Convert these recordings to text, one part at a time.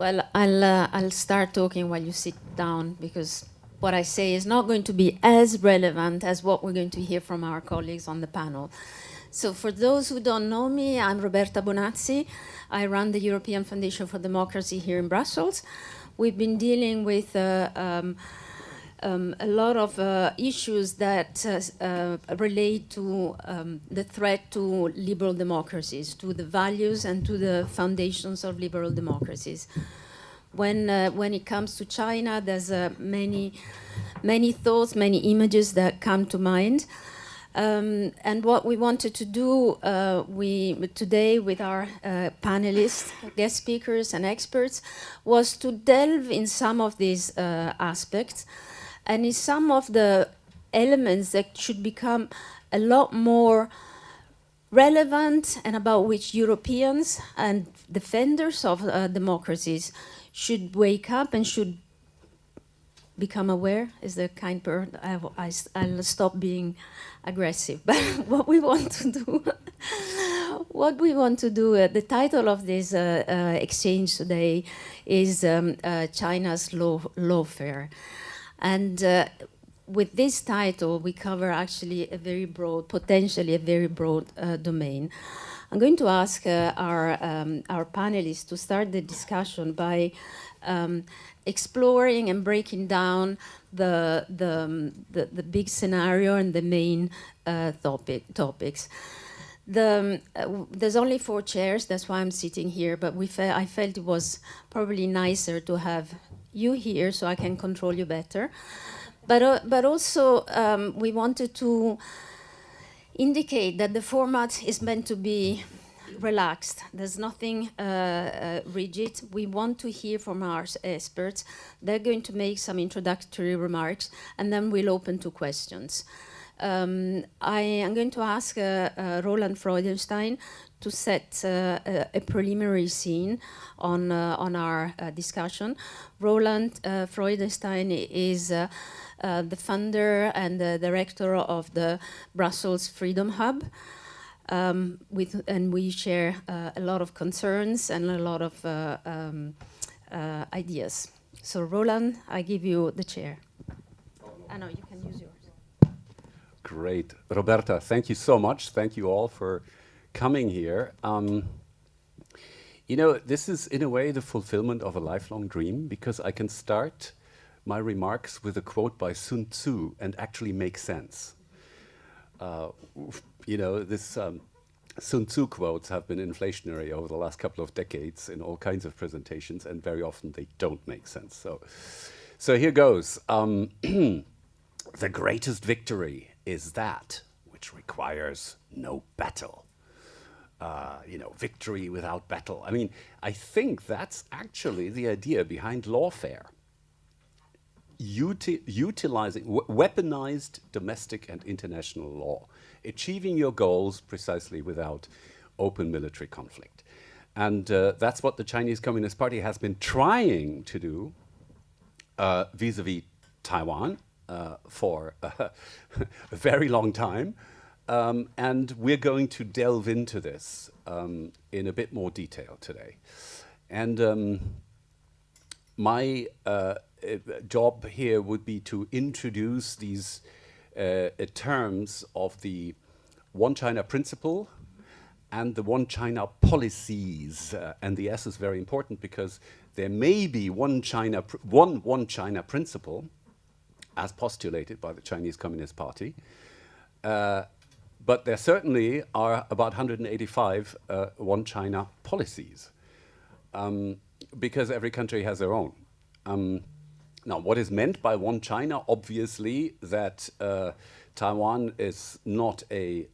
Well, I'll start talking while you sit down, because what I say is not going to be as relevant as what we're going to hear from our colleagues on the panel. So for those who don't know me, I'm Roberta Bonazzi. I run the European Foundation for Democracy here in Brussels. We've been dealing with a lot of issues that relate to the threat to liberal democracies, to the values and to the foundations of liberal democracies. When it comes to China, there's many thoughts, many images that come to mind. And what we wanted to do today with our panelists, guest speakers and experts, was to delve in some of these aspects and in some of the elements that should become a lot more relevant and about which Europeans and defenders of democracies should wake up and should become aware. Is the kind word. I'll stop being aggressive. But what we want to do, the title of this exchange today is China's lawfare. And with this title, we cover actually a very broad, potentially a very broad domain. I'm going to ask our panelists to start the discussion by exploring and breaking down the big scenario and the main topics. There's only 4 chairs, that's why I'm sitting here, but I felt it was probably nicer to have you here so I can control you better. But also we wanted to indicate that the format is meant to be relaxed. There's nothing rigid. We want to hear from our experts. They're going to make some introductory remarks, and then we'll open to questions. I am going to ask Roland Freudenstein to set a preliminary scene on our discussion. Roland Freudenstein is the founder and the director of the Brussels Freedom Hub, and we share a lot of concerns and a lot of ideas. So Roland, I give you the chair. No, you can use yours. Great. Roberta, thank you so much. Thank you all for coming here. You know, this is in a way the fulfillment of a lifelong dream, because I can start my remarks with a quote by Sun Tzu and actually make sense. You know, this Sun Tzu quotes have been inflationary over the last couple of decades in all kinds of presentations, and very often they don't make sense. So here goes. The greatest victory is that which requires no battle. You know, victory without battle. I mean, I think that's actually the idea behind lawfare. Utilizing weaponized domestic and international law, achieving your goals precisely without open military conflict. And that's what the Chinese Communist Party has been trying to do vis-a-vis Taiwan for a very long time. And we're going to delve into this in a bit more detail today. And my job here would be to introduce these terms of the One China principle and the One China policies. And the S is very important because there may be one China principle as postulated by the Chinese Communist Party. But there certainly are about 185 One China policies, because every country has their own. Now, what is meant by One China? Obviously, that Taiwan is not a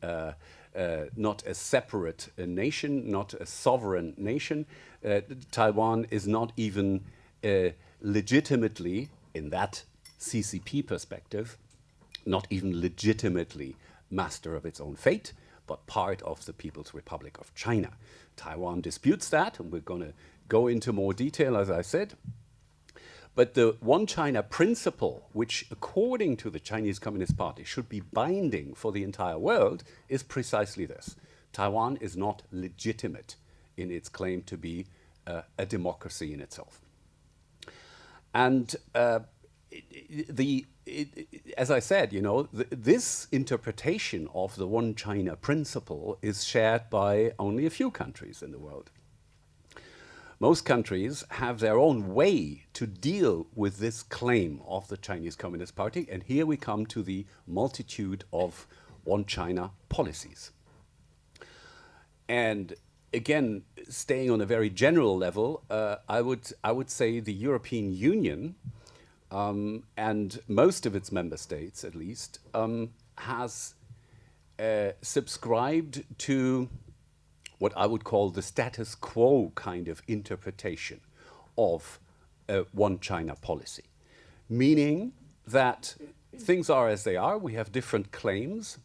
separate nation, not a sovereign nation. Taiwan is not even legitimately, in that CCP perspective, not even legitimately master of its own fate, but part of the People's Republic of China. Taiwan disputes that, and we're going to go into more detail, as I said. But the One China principle, which according to the Chinese Communist Party should be binding for the entire world, is precisely this. Taiwan is not legitimate in its claim to be a democracy in itself. And as I said, this interpretation of the one China principle is shared by only a few countries in the world. Most countries have their own way to deal with this claim of the Chinese Communist Party, and here we come to the multitude of one China policies. And again, staying on a very general level, I would say the European Union, and most of its member states at least, has subscribed to what I would call the status quo kind of interpretation of one China policy, meaning that things are as they are. We have different claims.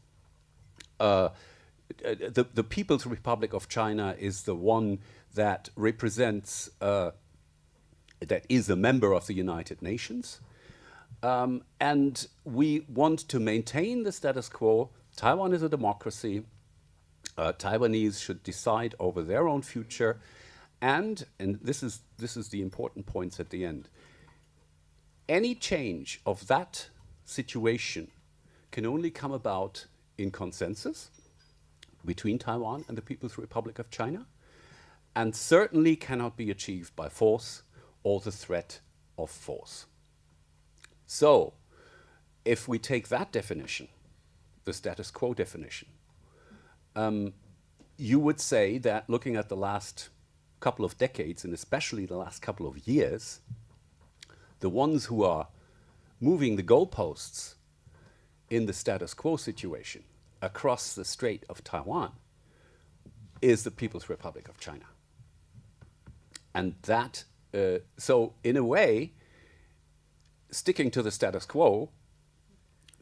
The People's Republic of China is the one that represents, that is a member of the United Nations. And we want to maintain the status quo. Taiwan is a democracy. Taiwanese should decide over their own future. And this is the important points at the end. Any change of that situation can only come about in consensus between Taiwan and the People's Republic of China, and certainly cannot be achieved by force or the threat of force. So, if we take that definition, the status quo definition, you would say that looking at the last couple of decades, and especially the last couple of years, the ones who are moving the goalposts in the status quo situation across the Strait of Taiwan is the People's Republic of China. And that, so in a way, sticking to the status quo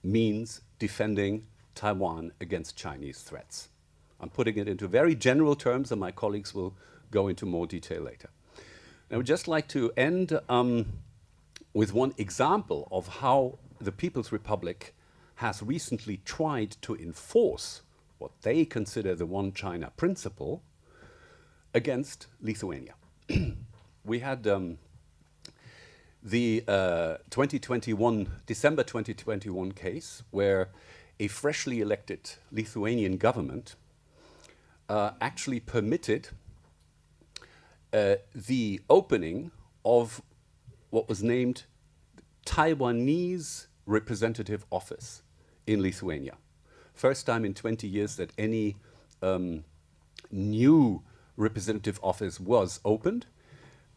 means defending Taiwan against Chinese threats. I'm putting it into very general terms, and my colleagues will go into more detail later. I would just like to end with one example of how the People's Republic has recently tried to enforce what they consider the one China principle against Lithuania. We had the December 2021 case where a freshly elected Lithuanian government actually permitted the opening of what was named Taiwanese representative office in Lithuania. First time in 20 years that any new representative office was opened.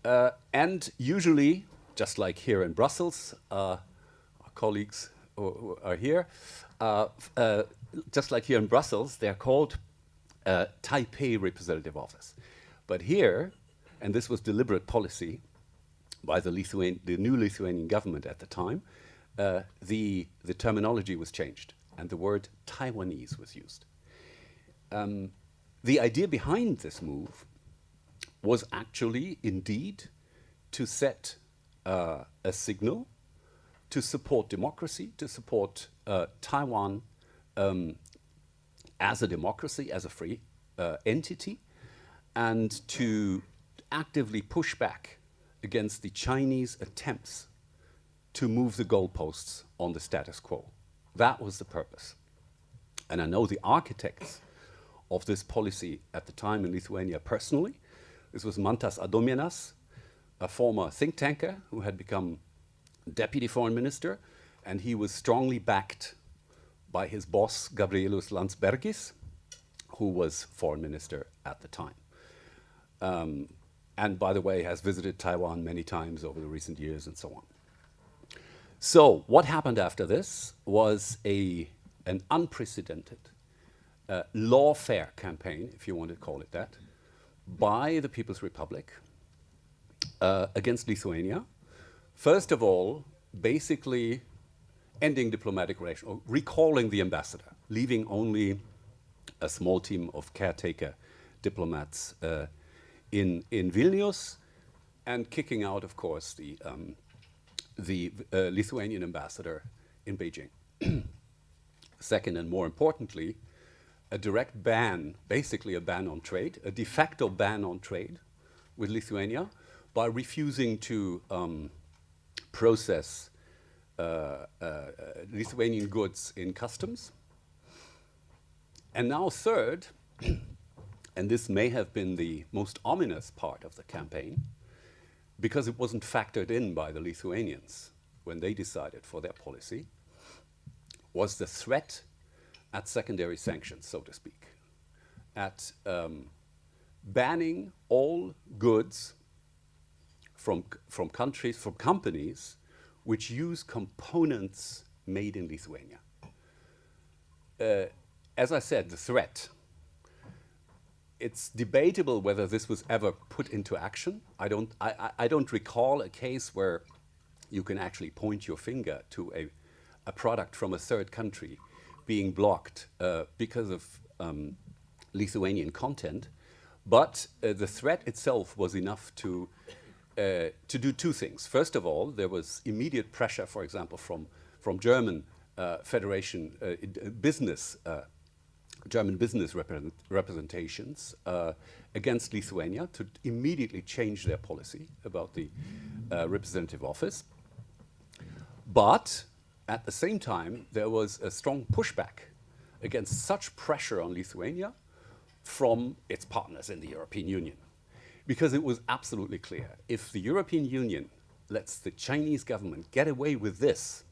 And usually, just like here in Brussels, our colleagues who are here, just like here in Brussels, they're called Taipei representative office. But here, and this was deliberate policy by the new Lithuanian government at the time, the terminology was changed and the word Taiwanese was used. The idea behind this move was actually indeed to set a signal to support democracy, to support Taiwan as a democracy, as a free entity, and to actively push back against the Chinese attempts to move the goalposts on the status quo. That was the purpose. And I know the architects of this policy at the time in Lithuania personally. This was Mantas Adomėnas, a former think tanker who had become deputy foreign minister, and he was strongly backed by his boss, Gabrielius Landsbergis, who was foreign minister at the time. And by the way, has visited Taiwan many times over the recent years and so on. So what happened after this was an unprecedented lawfare campaign, if you want to call it that, by the People's Republic against Lithuania. First of all, basically ending diplomatic relations, or recalling the ambassador, leaving only a small team of caretaker diplomats in Vilnius, and kicking out, of course, the Lithuanian ambassador in Beijing. Second, and more importantly, a direct ban, basically a ban on trade, a de facto ban on trade with Lithuania by refusing to process Lithuanian goods in customs. And now third, and this may have been the most ominous part of the campaign, because it wasn't factored in by the Lithuanians when they decided for their policy, was the threat at secondary sanctions, so to speak, at banning all goods from companies which use components made in Lithuania. As I said, the threat. It's debatable whether this was ever put into action. I don't recall a case where you can actually point your finger to a product from a third country being blocked because of Lithuanian content. But the threat itself was enough to do two things. First of all, there was immediate pressure, for example, from German Federation business, German business representations against Lithuania to immediately change their policy about the representative office. But at the same time, there was a strong pushback against such pressure on Lithuania from its partners in the European Union. Because it was absolutely clear, if the European Union lets the Chinese government get away with this,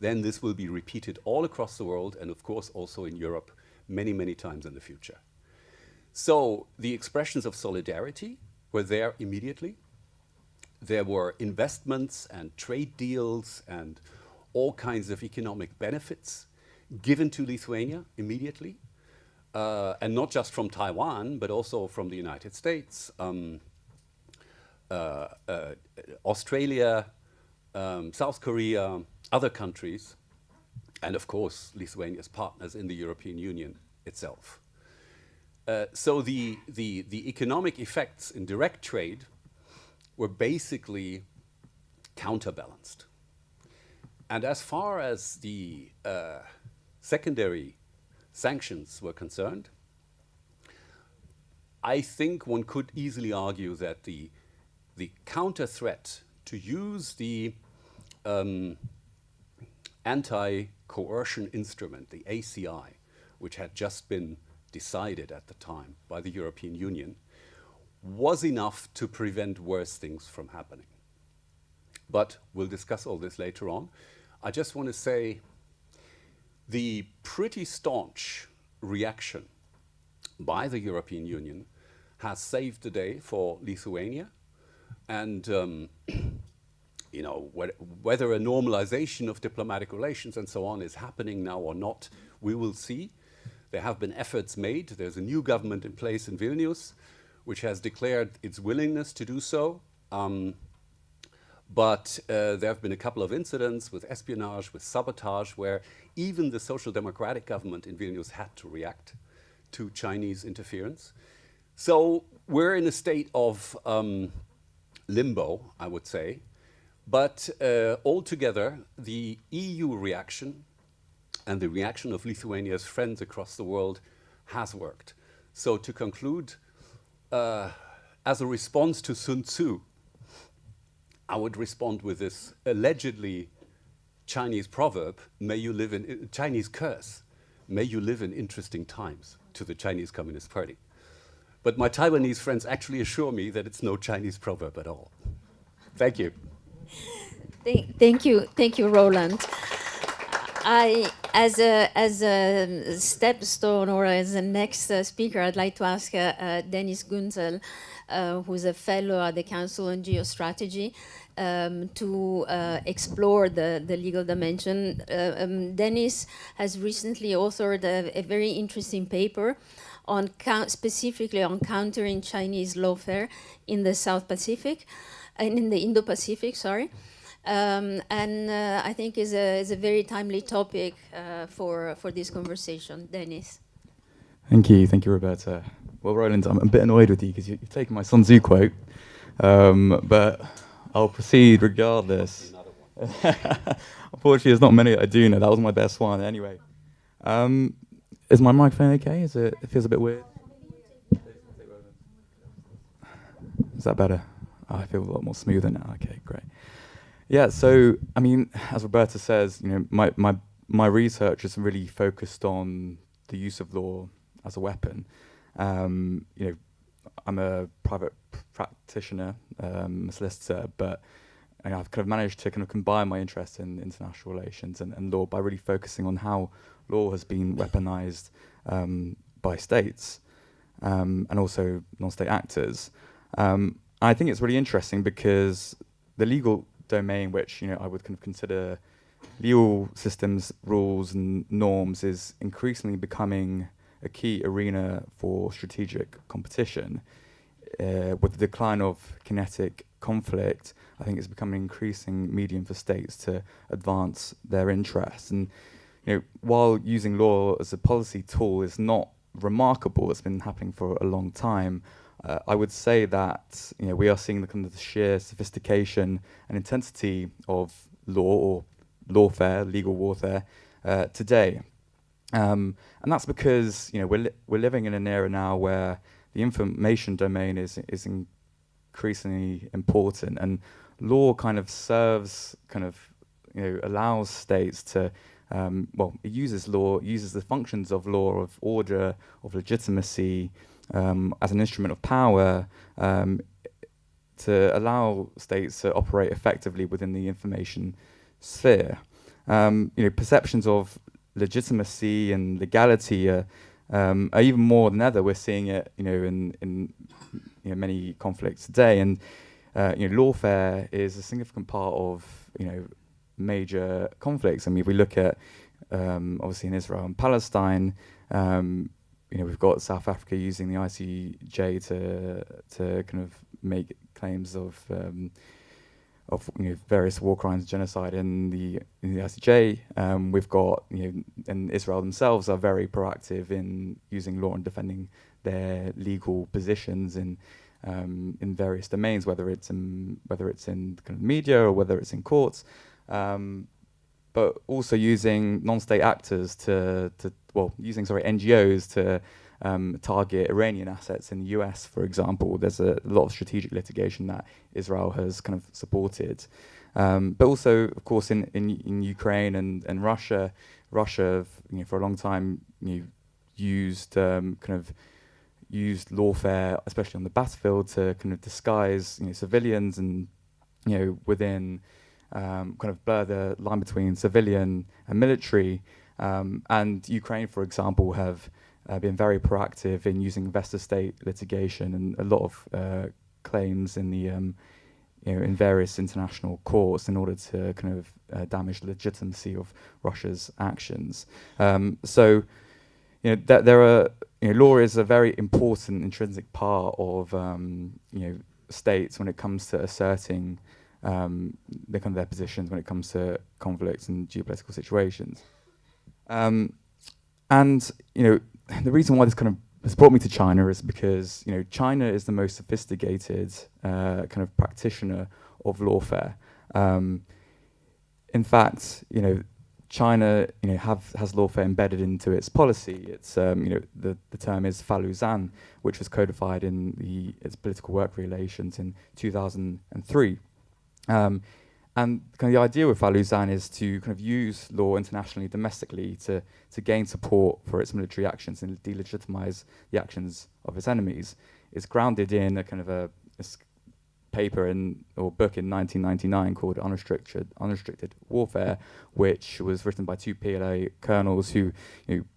then this will be repeated all across the world and of course also in Europe many, many times in the future. So the expressions of solidarity were there immediately. There were investments and trade deals and all kinds of economic benefits given to Lithuania immediately. And not just from Taiwan, but also from the United States, Australia, South Korea, other countries, and of course Lithuania's partners in the European Union itself. So the economic effects in direct trade were basically counterbalanced. And as far as the secondary sanctions were concerned, I think one could easily argue that the counter threat to use the anti-coercion instrument, the ACI, which had just been decided at the time by the European Union, was enough to prevent worse things from happening. But we'll discuss all this later on. I just want to say the pretty staunch reaction by the European Union has saved the day for Lithuania. And you know, whether a normalization of diplomatic relations and so on is happening now or not, we will see. There have been efforts made. There's a new government in place in Vilnius, which has declared its willingness to do so. But there have been a couple of incidents with espionage, with sabotage, where even the Social Democratic government in Vilnius had to react to Chinese interference. So we're in a state of limbo, I would say. But altogether, the EU reaction and the reaction of Lithuania's friends across the world has worked. So to conclude, as a response to Sun Tzu, I would respond with this allegedly Chinese proverb, may you live in, Chinese curse, may you live in interesting times, to the Chinese Communist Party. But my Taiwanese friends actually assure me that it's no Chinese proverb at all. Thank you. Thank you, Roland. As a stepstone or as a next speaker, I'd like to ask Deniz Güzel, who's a fellow at the Council on Geostrategy, to explore the legal dimension. Deniz has recently authored a very interesting paper on specifically on countering Chinese lawfare in the South Pacific, and in the Indo-Pacific, sorry. And I think is a very timely topic for this conversation. Deniz. Thank you, Roberta. Well, Roland, I'm a bit annoyed with you because you've taken my Sun Tzu quote, but I'll proceed regardless. Unfortunately, there's not many that I do know. That was my best one. Anyway, is my microphone okay? It feels a bit weird. Is that better? Oh, I feel a lot more smoother now. Okay, great. Yeah, so I mean, as Roberta says, my research is really focused on the use of law as a weapon. I'm a private practitioner, a solicitor, but I've kind of managed to kind of combine my interest in international relations and law by really focusing on how law has been weaponized by states and also non-state actors. I think it's really interesting because the legal domain, which I would kind of consider legal systems, rules, and norms, is increasingly becoming a key arena for strategic competition. With the decline of kinetic conflict, I think it's becoming an increasing medium for states to advance their interests. And while using law as a policy tool is not remarkable, it's been happening for a long time. I would say that we are seeing the kind of the sheer sophistication and intensity of law or lawfare, legal warfare, today, and that's because we're living in an era now where the information domain is increasingly important, and law kind of serves, allows states to, it uses the functions of law, of order, of legitimacy, as an instrument of power, to allow states to operate effectively within the information sphere. Perceptions of legitimacy and legality are even more than ever. We're seeing it, in many conflicts today, and lawfare is a significant part of major conflicts. I mean, if we look at obviously in Israel and Palestine, we've got South Africa using the ICJ to kind of make claims of various war crimes, genocide in the ICJ. We've got and Israel themselves are very proactive in using law and defending their legal positions in various domains, whether it's in kind of media or whether it's in courts, but also using non-state actors using NGOs to target Iranian assets in the US, for example. There's a lot of strategic litigation that Israel has kind of supported. But also, of course, in Ukraine and Russia, for a long time, used lawfare, especially on the battlefield, to kind of disguise civilians and within kind of blur the line between civilian and military. And Ukraine, for example, have been very proactive in using investor-state litigation and a lot of claims in the in various international courts in order to kind of damage the legitimacy of Russia's actions. So there are law is a very important intrinsic part of states when it comes to asserting their positions when it comes to conflicts and geopolitical situations. And the reason why this kind of has brought me to China is because China is the most sophisticated kind of practitioner of lawfare. In fact, China has lawfare embedded into its policy. It's the term is faluzan, which was codified in its political work relations in 2003. And kind of the idea with faluzan is to kind of use law internationally, domestically, to gain support for its military actions and delegitimize the actions of its enemies. It's grounded in a kind of a paper or book in 1999 called Unrestricted Warfare, which was written by two PLA colonels who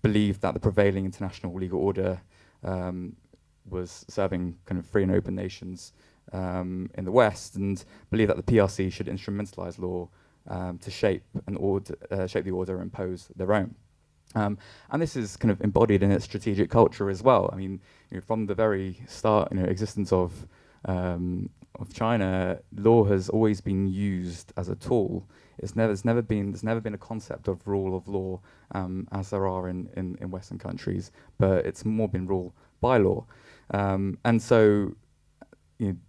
believed that the prevailing international legal order was serving kind of free and open nations in the West, and believe that the PRC should instrumentalize law to shape the order and impose their own. And this is kind of embodied in its strategic culture as well. I mean, from the very start, existence of China, law has always been used as a tool. There's never been a concept of rule of law as there are in Western countries, but it's more been ruled by law. And so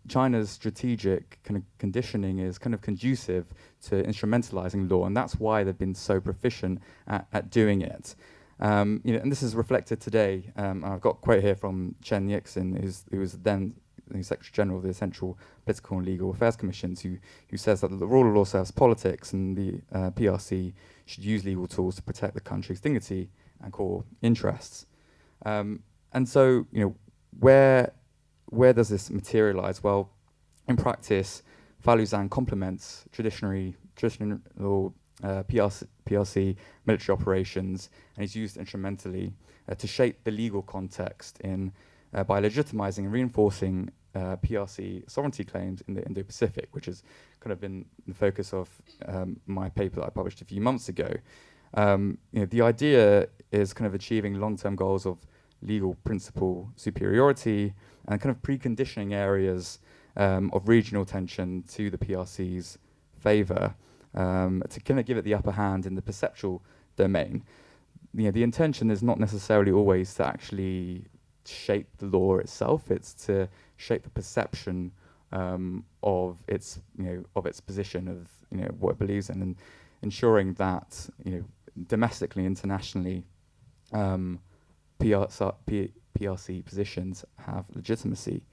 China's strategic kind of conditioning is kind of conducive to instrumentalizing law, and that's why they've been so proficient at doing it. And this is reflected today. I've got a quote here from Chen Yixin, who was then the Secretary General of the Central Political and Legal Affairs Commissions, who says that the rule of law serves politics, and the PRC should use legal tools to protect the country's dignity and core interests. And so, where does this materialize? Well, in practice, Faluzan complements traditional PRC military operations, and is used instrumentally to shape the legal context by legitimizing and reinforcing PRC sovereignty claims in the Indo-Pacific, which has kind of been the focus of my paper that I published a few months ago. The idea is kind of achieving long-term goals of legal principle superiority and kind of preconditioning areas of regional tension to the PRC's favor, to kind of give it the upper hand in the perceptual domain. The intention is not necessarily always to actually shape the law itself; it's to shape the perception of its position, of what it believes in, and ensuring that domestically, internationally, PRC positions have legitimacy.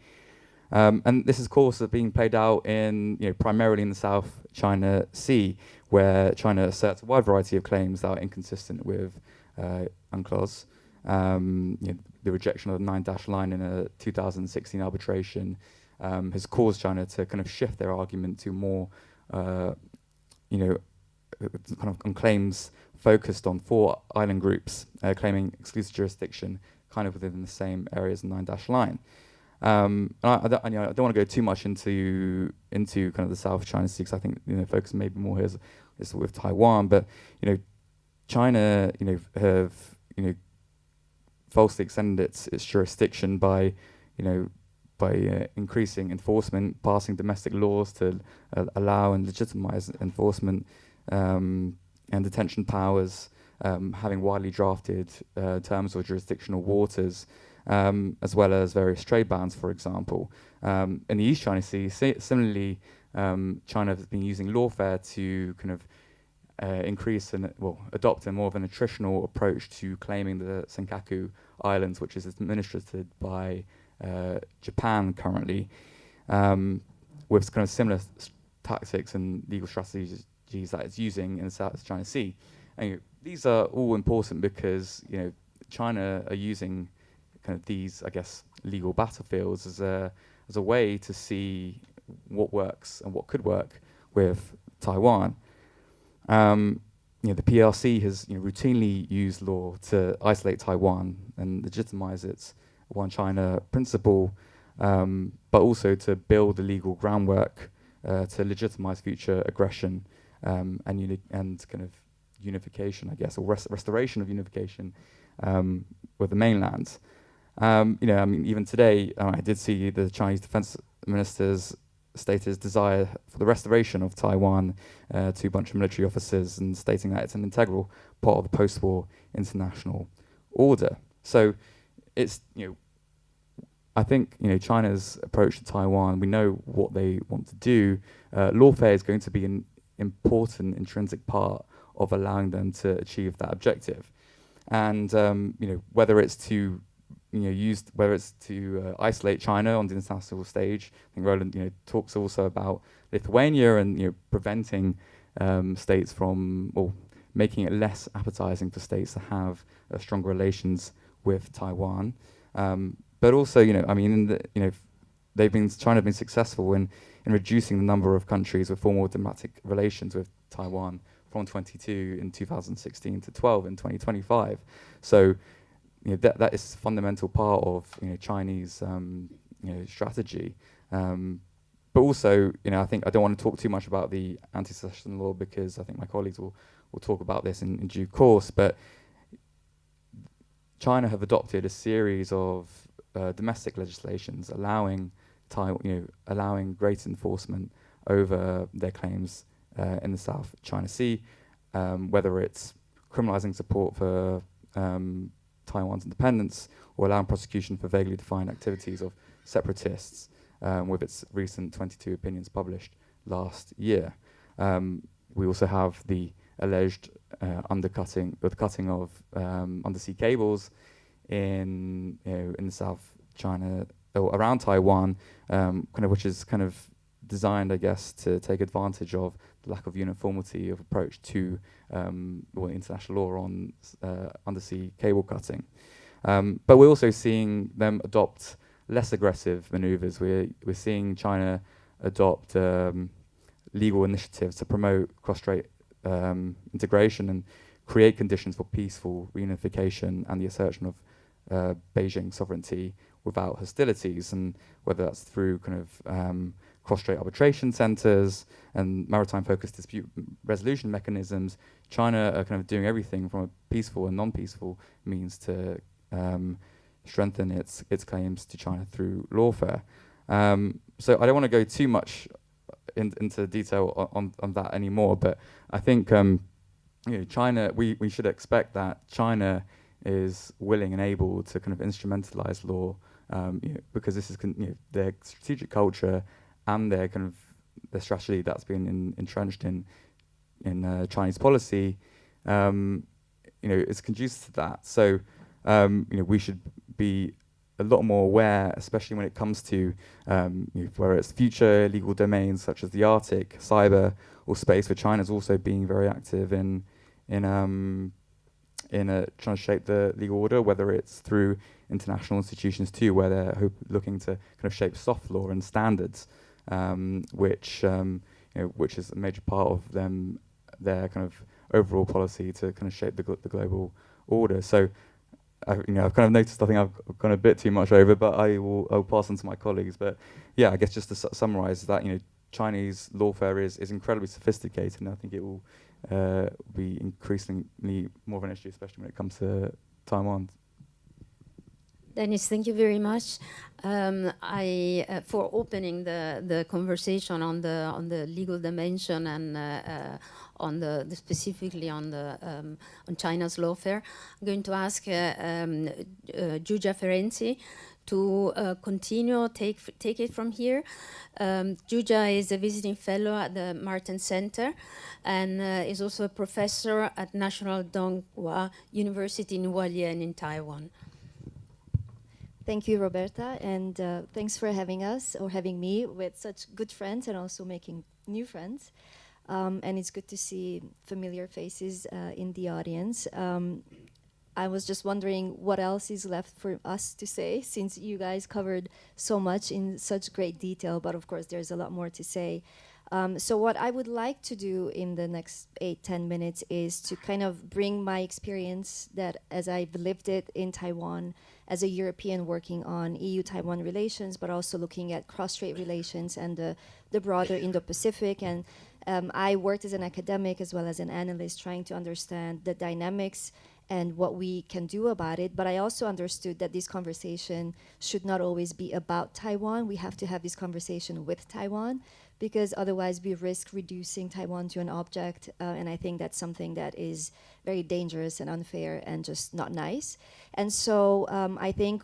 And this, of course, is being played out in primarily in the South China Sea, where China asserts a wide variety of claims that are inconsistent with UNCLOS. The rejection of the 9-dash line in a 2016 arbitration has caused China to kind of shift their argument to more, kind of on claims focused on 4 island groups claiming exclusive jurisdiction, kind of within the same area as the 9-dash line. And I don't want to go too much into kind of the South China Sea, because I think focus maybe more here is with Taiwan. But China have falsely extended its jurisdiction by increasing enforcement, passing domestic laws to allow and legitimize enforcement, and detention powers, having widely drafted terms of jurisdictional waters, as well as various trade bans, for example. In the East China Sea, similarly, China has been using lawfare to kind of increase and adopt a more of an attritional approach to claiming the Senkaku Islands, which is administered by Japan currently, with kind of similar tactics and legal strategies that it's using in the South China Sea. And these are all important because China are using kind of these, I guess, legal battlefields as a way to see what works and what could work with Taiwan. The PRC has routinely used law to isolate Taiwan and legitimize its one China principle, but also to build the legal groundwork to legitimize future aggression and kind of unification, I guess, or restoration of unification with the mainland. Even today, I did see the Chinese defense minister's state his desire for the restoration of Taiwan to a bunch of military officers, and stating that it's an integral part of the post-war international order. So it's, I think, China's approach to Taiwan, we know what they want to do. Lawfare is going to be an important intrinsic part of allowing them to achieve that objective. And, whether it's to isolate China on the international stage. I think Roland, talks also about Lithuania and preventing states from, or making it less appetizing for states to have stronger relations with Taiwan. But also, China have been successful in reducing the number of countries with formal diplomatic relations with Taiwan from 22 in 2016 to 12 in 2025. So. That is a fundamental part of Chinese strategy, but also I think I don't want to talk too much about the anti-secession law, because I think my colleagues will talk about this in due course. But China have adopted a series of domestic legislations allowing allowing great enforcement over their claims in the South China Sea, whether it's criminalizing support for Taiwan's independence, or allowing prosecution for vaguely defined activities of separatists, with its recent 22 opinions published last year. We also have the alleged cutting of undersea cables in the South China or around Taiwan, kind of which is kind of designed, I guess, to take advantage of the lack of uniformity of approach to international law on undersea cable cutting. But we're also seeing them adopt less aggressive maneuvers. We're seeing China adopt legal initiatives to promote cross-strait integration and create conditions for peaceful reunification and the assertion of Beijing sovereignty without hostilities, and whether that's through kind of cross-strait arbitration centres and maritime-focused dispute resolution mechanisms. China are kind of doing everything from a peaceful and non-peaceful means to strengthen its claims to China through lawfare. So I don't want to go too much into detail on that anymore, but I think China, we should expect that China is willing and able to kind of instrumentalize law, because this is their strategic culture and their kind of their strategy that's been entrenched in Chinese policy, is conducive to that. So we should be a lot more aware, especially when it comes to whether it's future legal domains such as the Arctic, cyber, or space, where China's also being very active in trying to shape the legal order, whether it's through international institutions too, where they're looking to kind of shape soft law and standards, which is a major part of their kind of overall policy to kind of shape the global order. So, I've kind of noticed, I think I've gone a bit too much over, but I'll pass on to my colleagues. But yeah, I guess just to summarize that, Chinese lawfare is incredibly sophisticated, and I think it will be increasingly more of an issue, especially when it comes to Taiwan. Deniz, thank you very much for opening the conversation on the legal dimension and specifically on China's lawfare. I'm going to ask Giugia Ferenzi to continue, take it from here. Giugia is a visiting fellow at the Martin Center and is also a professor at National Donghua University in Hualien in Taiwan. Thank you, Roberta, and thanks for having us, or having me, with such good friends and also making new friends. And it's good to see familiar faces in the audience. I was just wondering what else is left for us to say, since you guys covered so much in such great detail, but of course there's a lot more to say. So what I would like to do in the next 8-10 minutes is to kind of bring my experience that as I've lived it in Taiwan as a European working on EU-Taiwan relations, but also looking at cross-strait relations and the broader Indo-Pacific. And I worked as an academic as well as an analyst trying to understand the dynamics and what we can do about it. But I also understood that this conversation should not always be about Taiwan. We have to have this conversation with Taiwan, because otherwise we risk reducing Taiwan to an object, and I think that's something that is very dangerous and unfair and just not nice. And so I think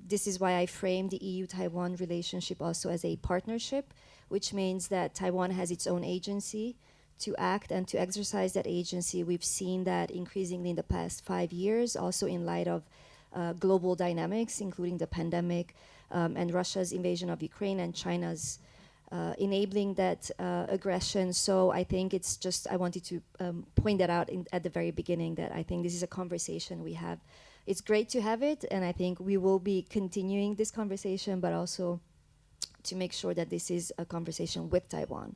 this is why I framed the EU-Taiwan relationship also as a partnership, which means that Taiwan has its own agency to act and to exercise that agency. We've seen that increasingly in the past 5 years, also in light of global dynamics, including the pandemic and Russia's invasion of Ukraine and China's enabling that aggression. So I think it's just, I wanted to point that out at the very beginning, that I think this is a conversation we have. It's great to have it, and I think we will be continuing this conversation, but also to make sure that this is a conversation with Taiwan.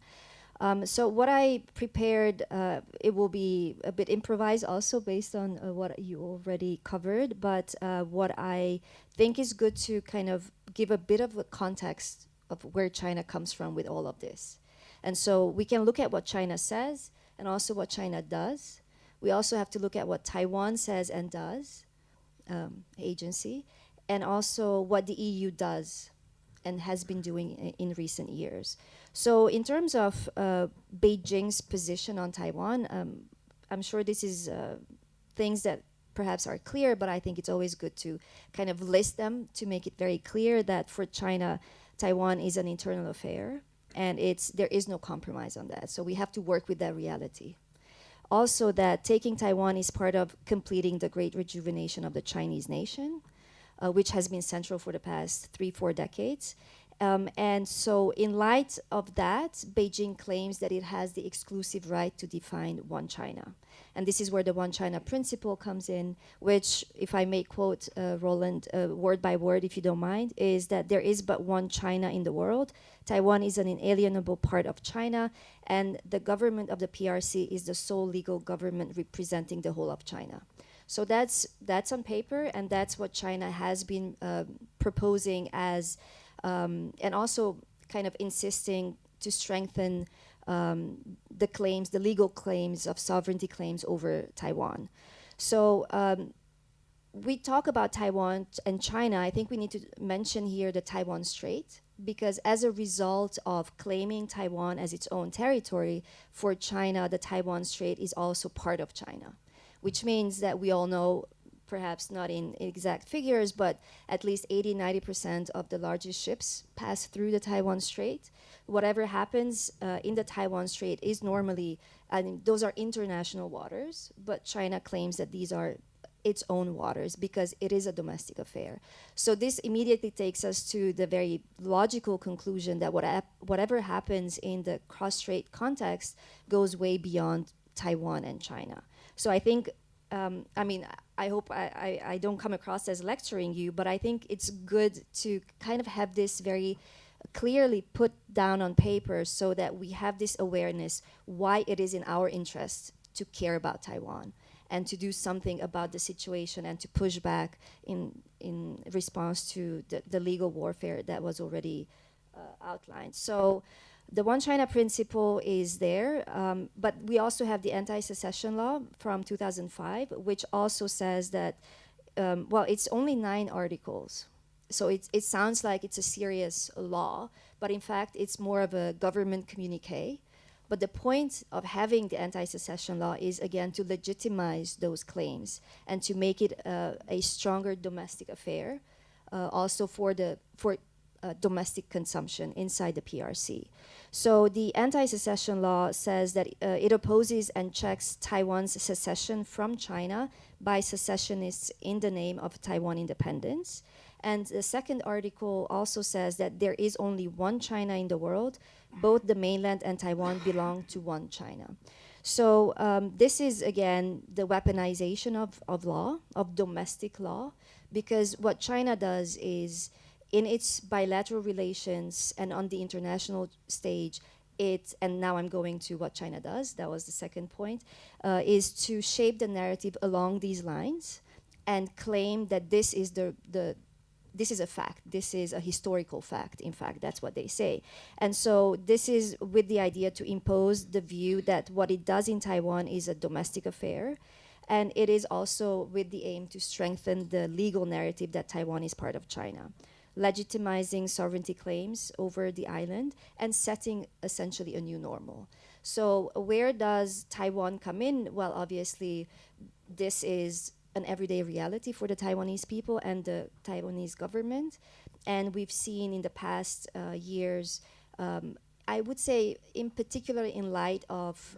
So what I prepared, it will be a bit improvised also based on what you already covered, but what I think is good to kind of give a bit of a context of where China comes from with all of this. And so we can look at what China says and also what China does. We also have to look at what Taiwan says and does, agency, and also what the EU does and has been doing in recent years. So in terms of Beijing's position on Taiwan, I'm sure this is things that perhaps are clear, but I think it's always good to kind of list them to make it very clear that for China, Taiwan is an internal affair, and there is no compromise on that. So we have to work with that reality. Also, that taking Taiwan is part of completing the great rejuvenation of the Chinese nation. which has been central for the past 3-4 decades. And so in light of that, Beijing claims that it has the exclusive right to define one China. And this is where the one China principle comes in, which, if I may quote Roland word by word, if you don't mind, is that there is but one China in the world. Taiwan is an inalienable part of China, and the government of the PRC is the sole legal government representing the whole of China. So that's on paper, and that's what China has been proposing as, and also kind of insisting to strengthen the claims, the legal claims of sovereignty claims over Taiwan. So we talk about Taiwan and China. I think we need to mention here the Taiwan Strait, because as a result of claiming Taiwan as its own territory, for China, the Taiwan Strait is also part of China, which means that we all know, perhaps not in exact figures, but at least 80-90% of the largest ships pass through the Taiwan Strait. Whatever happens in the Taiwan Strait is normally, those are international waters, but China claims that these are its own waters because it is a domestic affair. So this immediately takes us to the very logical conclusion that whatever happens in the cross-strait context goes way beyond Taiwan and China. So I think, I hope I don't come across as lecturing you, but I think it's good to kind of have this very clearly put down on paper so that we have this awareness why it is in our interest to care about Taiwan and to do something about the situation and to push back in response to the legal warfare that was already outlined. So the One China principle is there, but we also have the anti-secession law from 2005, which also says that, well, it's only 9 articles. So it sounds like it's a serious law, but in fact, it's more of a government communique. But the point of having the anti-secession law is, again, to legitimize those claims and to make it a stronger domestic affair, also for domestic consumption inside the PRC. So the anti-secession law says that it opposes and checks Taiwan's secession from China by secessionists in the name of Taiwan independence. And the second article also says that there is only one China in the world. Both the mainland and Taiwan belong to one China. So this is, again, the weaponization of law, of domestic law, because what China does is, in its bilateral relations and on the international stage, and now I'm going to what China does, that was the second point, is to shape the narrative along these lines and claim that this is this is a fact. This is a historical fact. In fact, that's what they say. And so this is with the idea to impose the view that what it does in Taiwan is a domestic affair. And it is also with the aim to strengthen the legal narrative that Taiwan is part of China, legitimizing sovereignty claims over the island and setting essentially a new normal. So where does Taiwan come in? Well, obviously, this is an everyday reality for the Taiwanese people and the Taiwanese government. And we've seen in the past years, I would say in particular in light of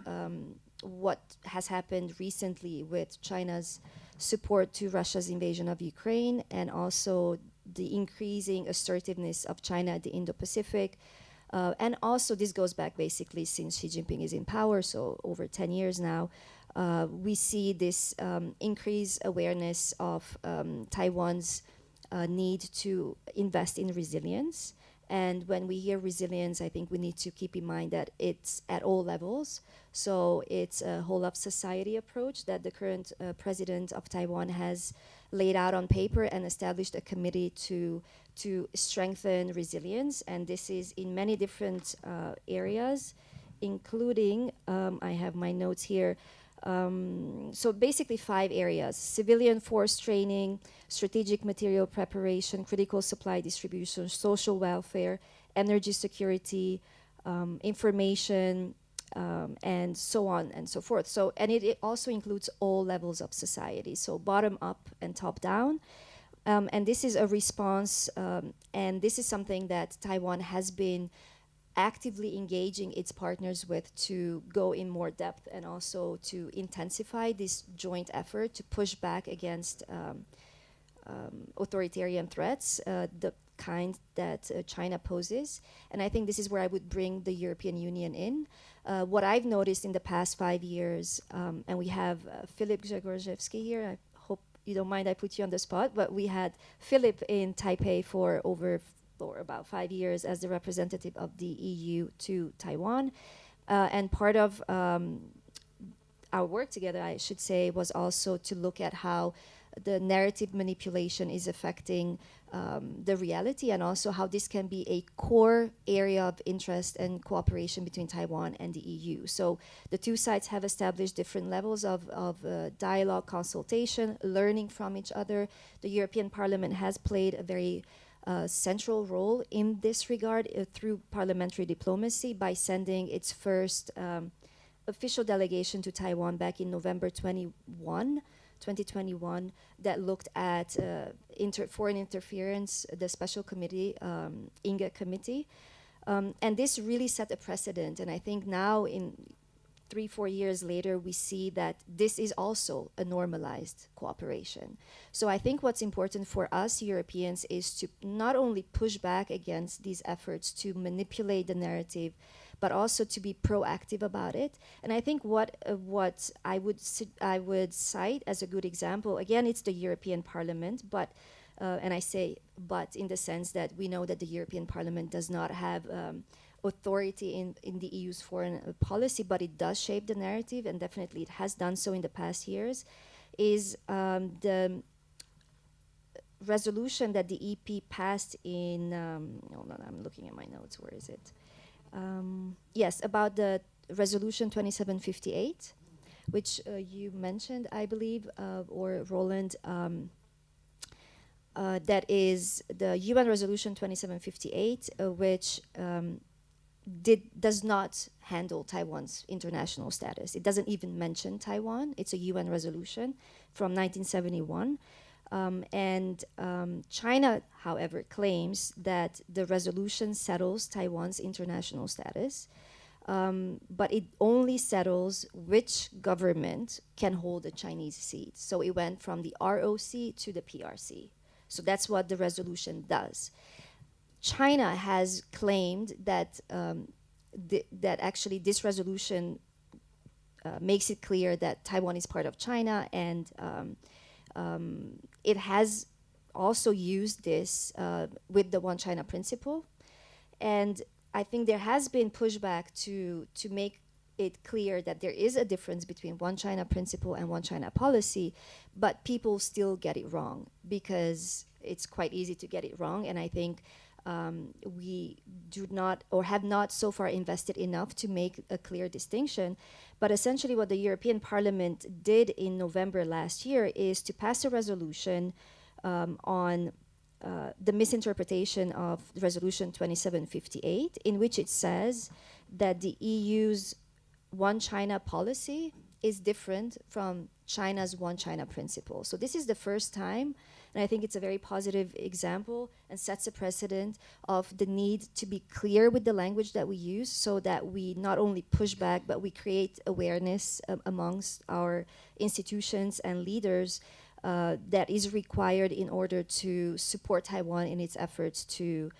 what has happened recently with China's support to Russia's invasion of Ukraine and also the increasing assertiveness of China at the Indo-Pacific. And also this goes back basically since Xi Jinping is in power, so over 10 years now. We see this increased awareness of Taiwan's need to invest in resilience. And when we hear resilience, I think we need to keep in mind that it's at all levels. So it's a whole of society approach that the current president of Taiwan has laid out on paper and established a committee to strengthen resilience. And this is in many different areas, including, I have my notes here, so basically 5 areas: civilian force training, strategic material preparation, critical supply distribution, social welfare, energy security, information, and so on and so forth. So, and it also includes all levels of society, so bottom up and top down. And this is a response, and this is something that Taiwan has been actively engaging its partners with to go in more depth and also to intensify this joint effort to push back against authoritarian threats, the kind that China poses. And I think this is where I would bring the European Union in. What I've noticed in the past 5 years, and we have Philip Grzegorjewski here. I hope you don't mind I put you on the spot, but we had Philip in Taipei for about 5 years as the representative of the EU to Taiwan. And part of our work together, I should say, was also to look at how the narrative manipulation is affecting the reality, and also how this can be a core area of interest and cooperation between Taiwan and the EU. So the two sides have established different levels of dialogue, consultation, learning from each other. The European Parliament has played a very central role in this regard through parliamentary diplomacy by sending its first official delegation to Taiwan back in November 2021, that looked at foreign interference, the special committee, INGA committee. And this really set a precedent. And I think now, in 3-4 years later, we see that this is also a normalized cooperation. So I think what's important for us Europeans is to not only push back against these efforts to manipulate the narrative, but also to be proactive about it. And I think what I would cite as a good example, again, it's the European Parliament, but and I say but in the sense that we know that the European Parliament does not have authority in the EU's foreign policy, but it does shape the narrative, and definitely it has done so in the past years, is the resolution that the EP passed in, hold on, I'm looking at my notes, where is it? Yes, about the resolution 2758, which you mentioned, I believe, or Roland, that is the UN resolution 2758, which does not handle Taiwan's international status. It doesn't even mention Taiwan. It's a UN resolution from 1971. China, however, claims that the resolution settles Taiwan's international status, but it only settles which government can hold a Chinese seat. So it went from the ROC to the PRC. So that's what the resolution does. China has claimed that that actually this resolution makes it clear that Taiwan is part of China, and it has also used this with the One China principle. And I think there has been pushback to make it clear that there is a difference between One China principle and One China policy, but people still get it wrong because it's quite easy to get it wrong. And I think we do not, or have not so far invested enough to make a clear distinction. But essentially what the European Parliament did in November last year is to pass a resolution on the misinterpretation of Resolution 2758, in which it says that the EU's One China policy is different from China's One China principle. So this is the first time, and I think it's a very positive example and sets a precedent of the need to be clear with the language that we use, so that we not only push back, but we create awareness amongst our institutions and leaders that is required in order to support Taiwan in its efforts to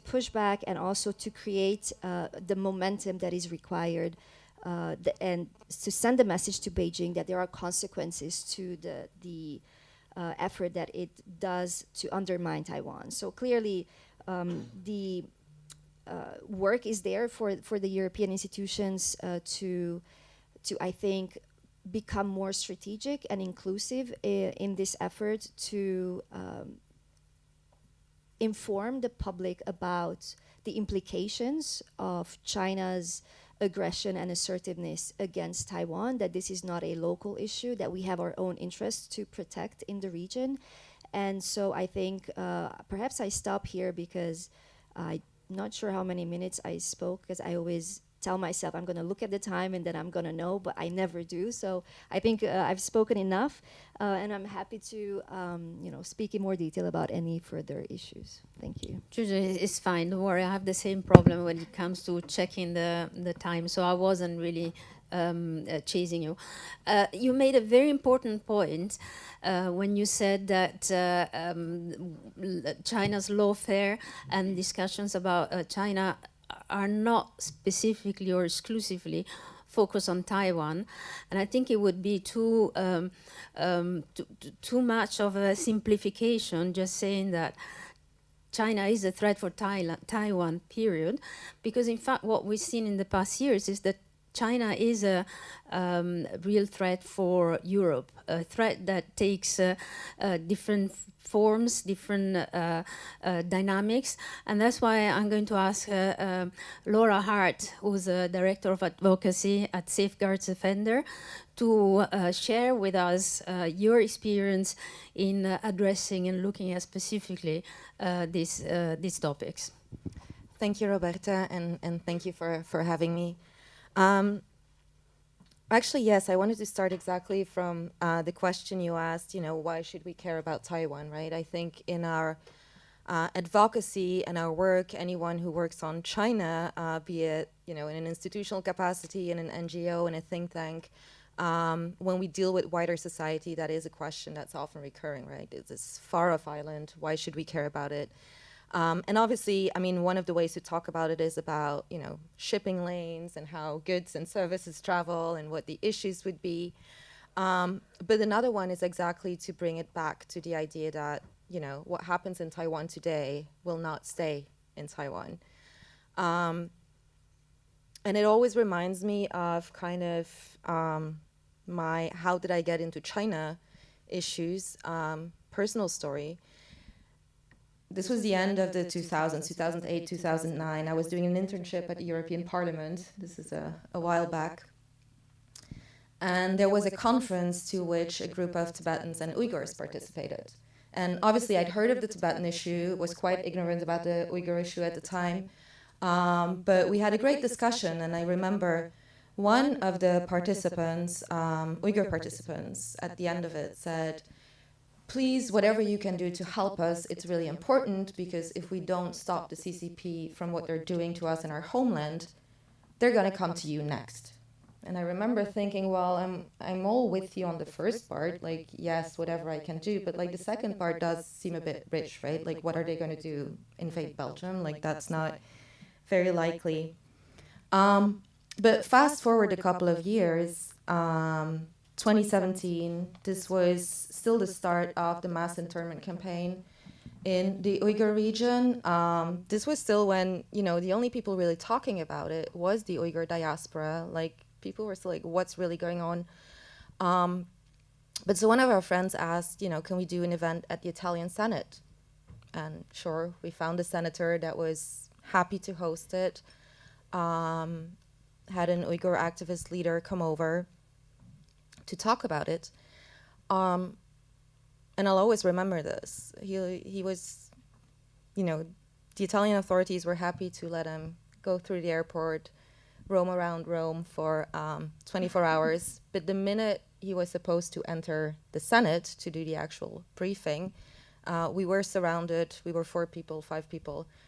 push back, and also to create the momentum that is required and to send a message to Beijing that there are consequences to the effort that it does to undermine Taiwan. So clearly, the work is there for the European institutions to I think, become more strategic and inclusive in this effort to inform the public about the implications of China's aggression and assertiveness against Taiwan, that this is not a local issue, that we have our own interests to protect in the region. And so I think perhaps I stop here because I'm not sure how many minutes I spoke, because I always tell myself I'm going to look at the time and then I'm going to know, but I never do. So I think I've spoken enough, and I'm happy to speak in more detail about any further issues. Thank you. Juju, it's fine. Don't worry. I have the same problem when it comes to checking the time. So I wasn't really chasing you. You made a very important point when you said that China's lawfare and discussions about China are not specifically or exclusively focused on Taiwan, and I think it would be too much of a simplification just saying that China is a threat for Taiwan, period, because in fact what we've seen in the past years is that China is a real threat for Europe, a threat that takes different forms, different dynamics, and that's why I'm going to ask Laura Harth, who's a Director of Advocacy at Safeguards Defender, to share with us your experience in addressing and looking at specifically these topics. Thank you, Roberta, and thank you for having me. Actually, yes, I wanted to start exactly from the question you asked, why should we care about Taiwan, right? I think in our advocacy and our work, anyone who works on China, be it, in an institutional capacity, in an NGO, in a think tank, when we deal with wider society, that is a question that's often recurring, right? Is this far-off island? Why should we care about it? And obviously, one of the ways to talk about it is about, shipping lanes and how goods and services travel and what the issues would be. But another one is exactly to bring it back to the idea that, what happens in Taiwan today will not stay in Taiwan. And it always reminds me of kind of my how did I get into China issues, personal story. This was the end of the 2000s, 2008, 2009. I was doing an internship at the European Parliament. This is a while back. And there was a conference to which a group of Tibetans and Uyghurs participated. And obviously I'd heard of the Tibetan issue, was quite ignorant about the Uyghur issue at the time. But we had a great discussion, and I remember one of the participants, Uyghur participants, at the end of it said, please, whatever you can do to help us, it's really important, because if we don't stop the CCP from what they're doing to us in our homeland, they're going to come to you next. And I remember thinking, well, I'm all with you on the first part, like, yes, whatever I can do, but like the second part does seem a bit rich, right? Like, what are they going to do? Invade Belgium? Like, that's not very likely. But fast forward a couple of years, 2017, this was still the start of the mass internment campaign in the Uyghur region. This was still when, the only people really talking about it was the Uyghur diaspora. Like, people were still like, what's really going on? But so one of our friends asked, can we do an event at the Italian Senate? And sure, we found a senator that was happy to host it, had an Uyghur activist leader come over to talk about it. And I'll always remember this. He was, the Italian authorities were happy to let him go through the airport, roam around Rome for 24 hours. But the minute he was supposed to enter the Senate to do the actual briefing, we were surrounded, we were 5 people,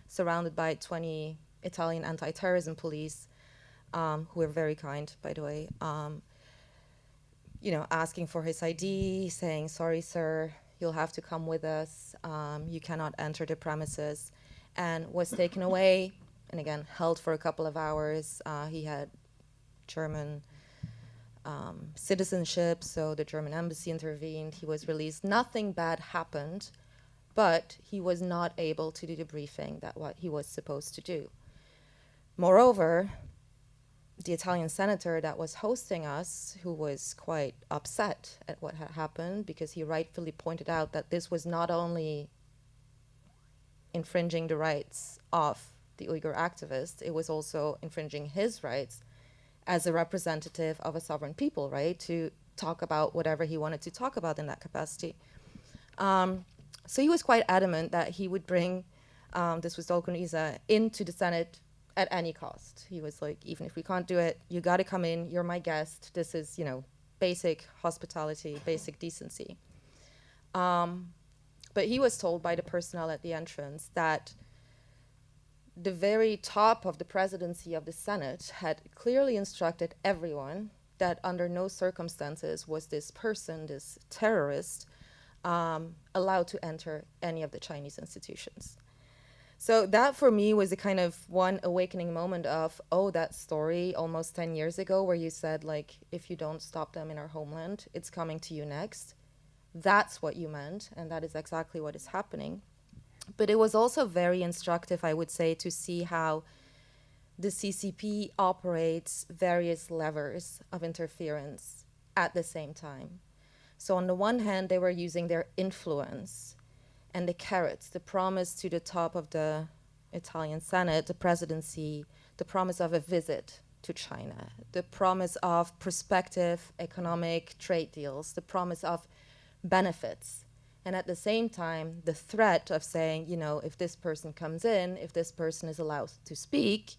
surrounded by 20 Italian anti-terrorism police, who were very kind, by the way, asking for his ID, saying, sorry, sir, you'll have to come with us. You cannot enter the premises, and was taken away and again held for a couple of hours. He had German citizenship, so the German embassy intervened. He was released. Nothing bad happened, but he was not able to do the briefing that what he was supposed to do. Moreover, the Italian senator that was hosting us, who was quite upset at what had happened, because he rightfully pointed out that this was not only infringing the rights of the Uyghur activist, it was also infringing his rights as a representative of a sovereign people, right, to talk about whatever he wanted to talk about in that capacity. So he was quite adamant that he would bring, this was Dolkun Isa, into the Senate at any cost. He was like, even if we can't do it, you got to come in. You're my guest. This is, you know, basic hospitality, basic decency. But he was told by the personnel at the entrance that the very top of the presidency of the Senate had clearly instructed everyone that under no circumstances was this person, this terrorist, allowed to enter any of the Chinese institutions. So that for me was a kind of one awakening moment of, oh, that story almost 10 years ago where you said, like, if you don't stop them in our homeland, it's coming to you next. That's what you meant, and that is exactly what is happening. But it was also very instructive, I would say, to see how the CCP operates various levers of interference at the same time. So on the one hand, they were using their influence and the carrots, the promise to the top of the Italian Senate, the presidency, the promise of a visit to China, the promise of prospective economic trade deals, the promise of benefits. And at the same time, the threat of saying, you know, if this person comes in, if this person is allowed to speak,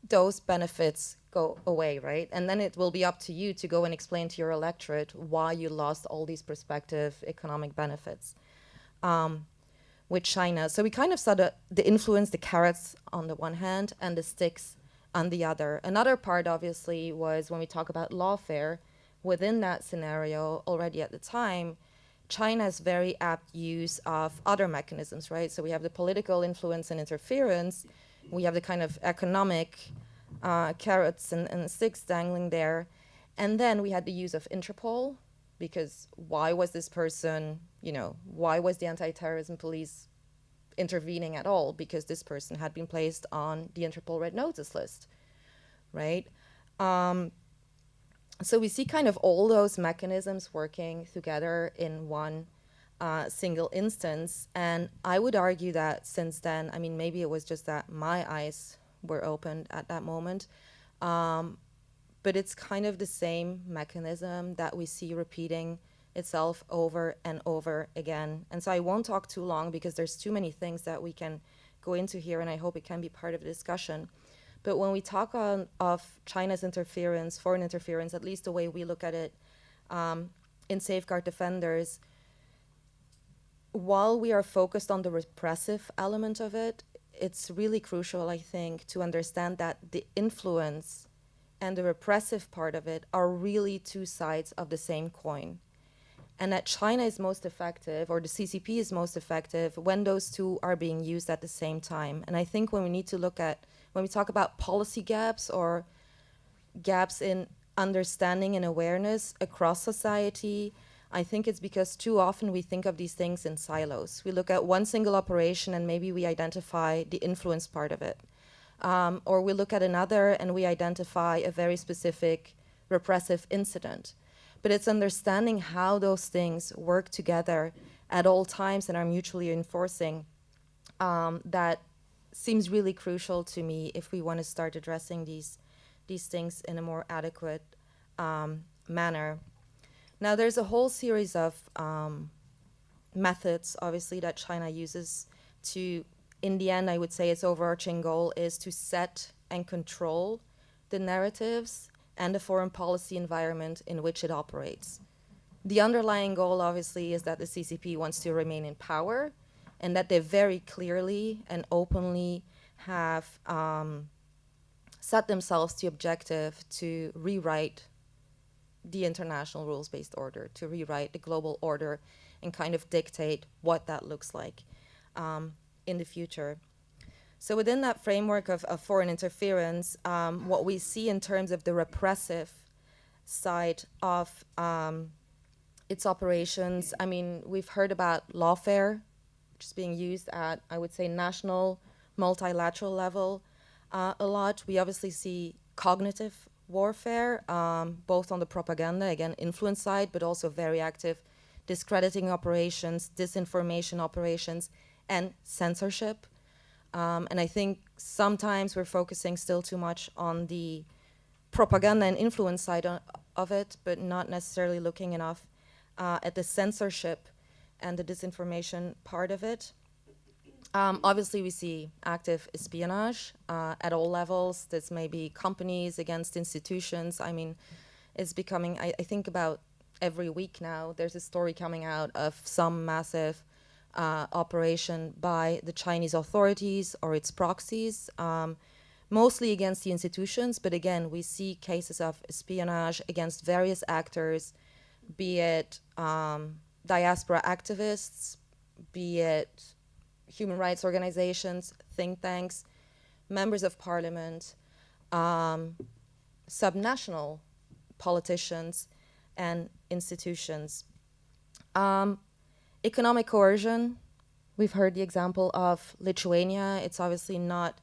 those benefits go away, right? And then it will be up to you to go and explain to your electorate why you lost all these prospective economic benefits with China. So we kind of saw the influence, the carrots on the one hand, and the sticks on the other. Another part, obviously, was when we talk about lawfare, within that scenario, already at the time, China's very apt use of other mechanisms, right? So we have the political influence and interference. We have the kind of economic carrots and sticks dangling there. And then we had the use of Interpol, because why was this person, you know, why was the anti-terrorism police intervening at all? Because this person had been placed on the Interpol Red Notice list, right? So we see kind of all those mechanisms working together in one single instance. And I would argue that since then, I mean, maybe it was just that my eyes were opened at that moment, but it's kind of the same mechanism that we see repeating itself over and over again. And so I won't talk too long because there's too many things that we can go into here, and I hope it can be part of the discussion. But when we talk of China's interference, foreign interference, at least the way we look at it in Safeguard Defenders, while we are focused on the repressive element of it, it's really crucial, I think, to understand that the influence and the repressive part of it are really two sides of the same coin. And that China is most effective, or the CCP is most effective, when those two are being used at the same time. And I think when we need to look at, when we talk about policy gaps or gaps in understanding and awareness across society, I think it's because too often we think of these things in silos. We look at one single operation and maybe we identify the influence part of it. Or we look at another and we identify a very specific repressive incident. But it's understanding how those things work together at all times and are mutually enforcing that seems really crucial to me if we want to start addressing these things in a more adequate manner. Now, there's a whole series of methods, obviously, that China uses to, in the end, I would say its overarching goal is to set and control the narratives and the foreign policy environment in which it operates. The underlying goal, obviously, is that the CCP wants to remain in power, and that they very clearly and openly have set themselves the objective to rewrite the international rules-based order, to rewrite the global order and kind of dictate what that looks like in the future. So within that framework of foreign interference, what we see in terms of the repressive side of its operations, I mean, we've heard about lawfare, which is being used at, I would say, national, multilateral level a lot. We obviously see cognitive warfare, both on the propaganda, again, influence side, but also very active discrediting operations, disinformation operations, and censorship. And I think sometimes we're focusing still too much on the propaganda and influence side of it, but not necessarily looking enough at the censorship and the disinformation part of it. Obviously, we see active espionage at all levels. This may be companies against institutions. I mean, it's becoming, I think about every week now, there's a story coming out of some massive operation by the Chinese authorities or its proxies, mostly against the institutions. But again, we see cases of espionage against various actors, be it diaspora activists, be it human rights organizations, think tanks, members of parliament, subnational politicians, and institutions. Economic coercion, we've heard the example of Lithuania. It's obviously not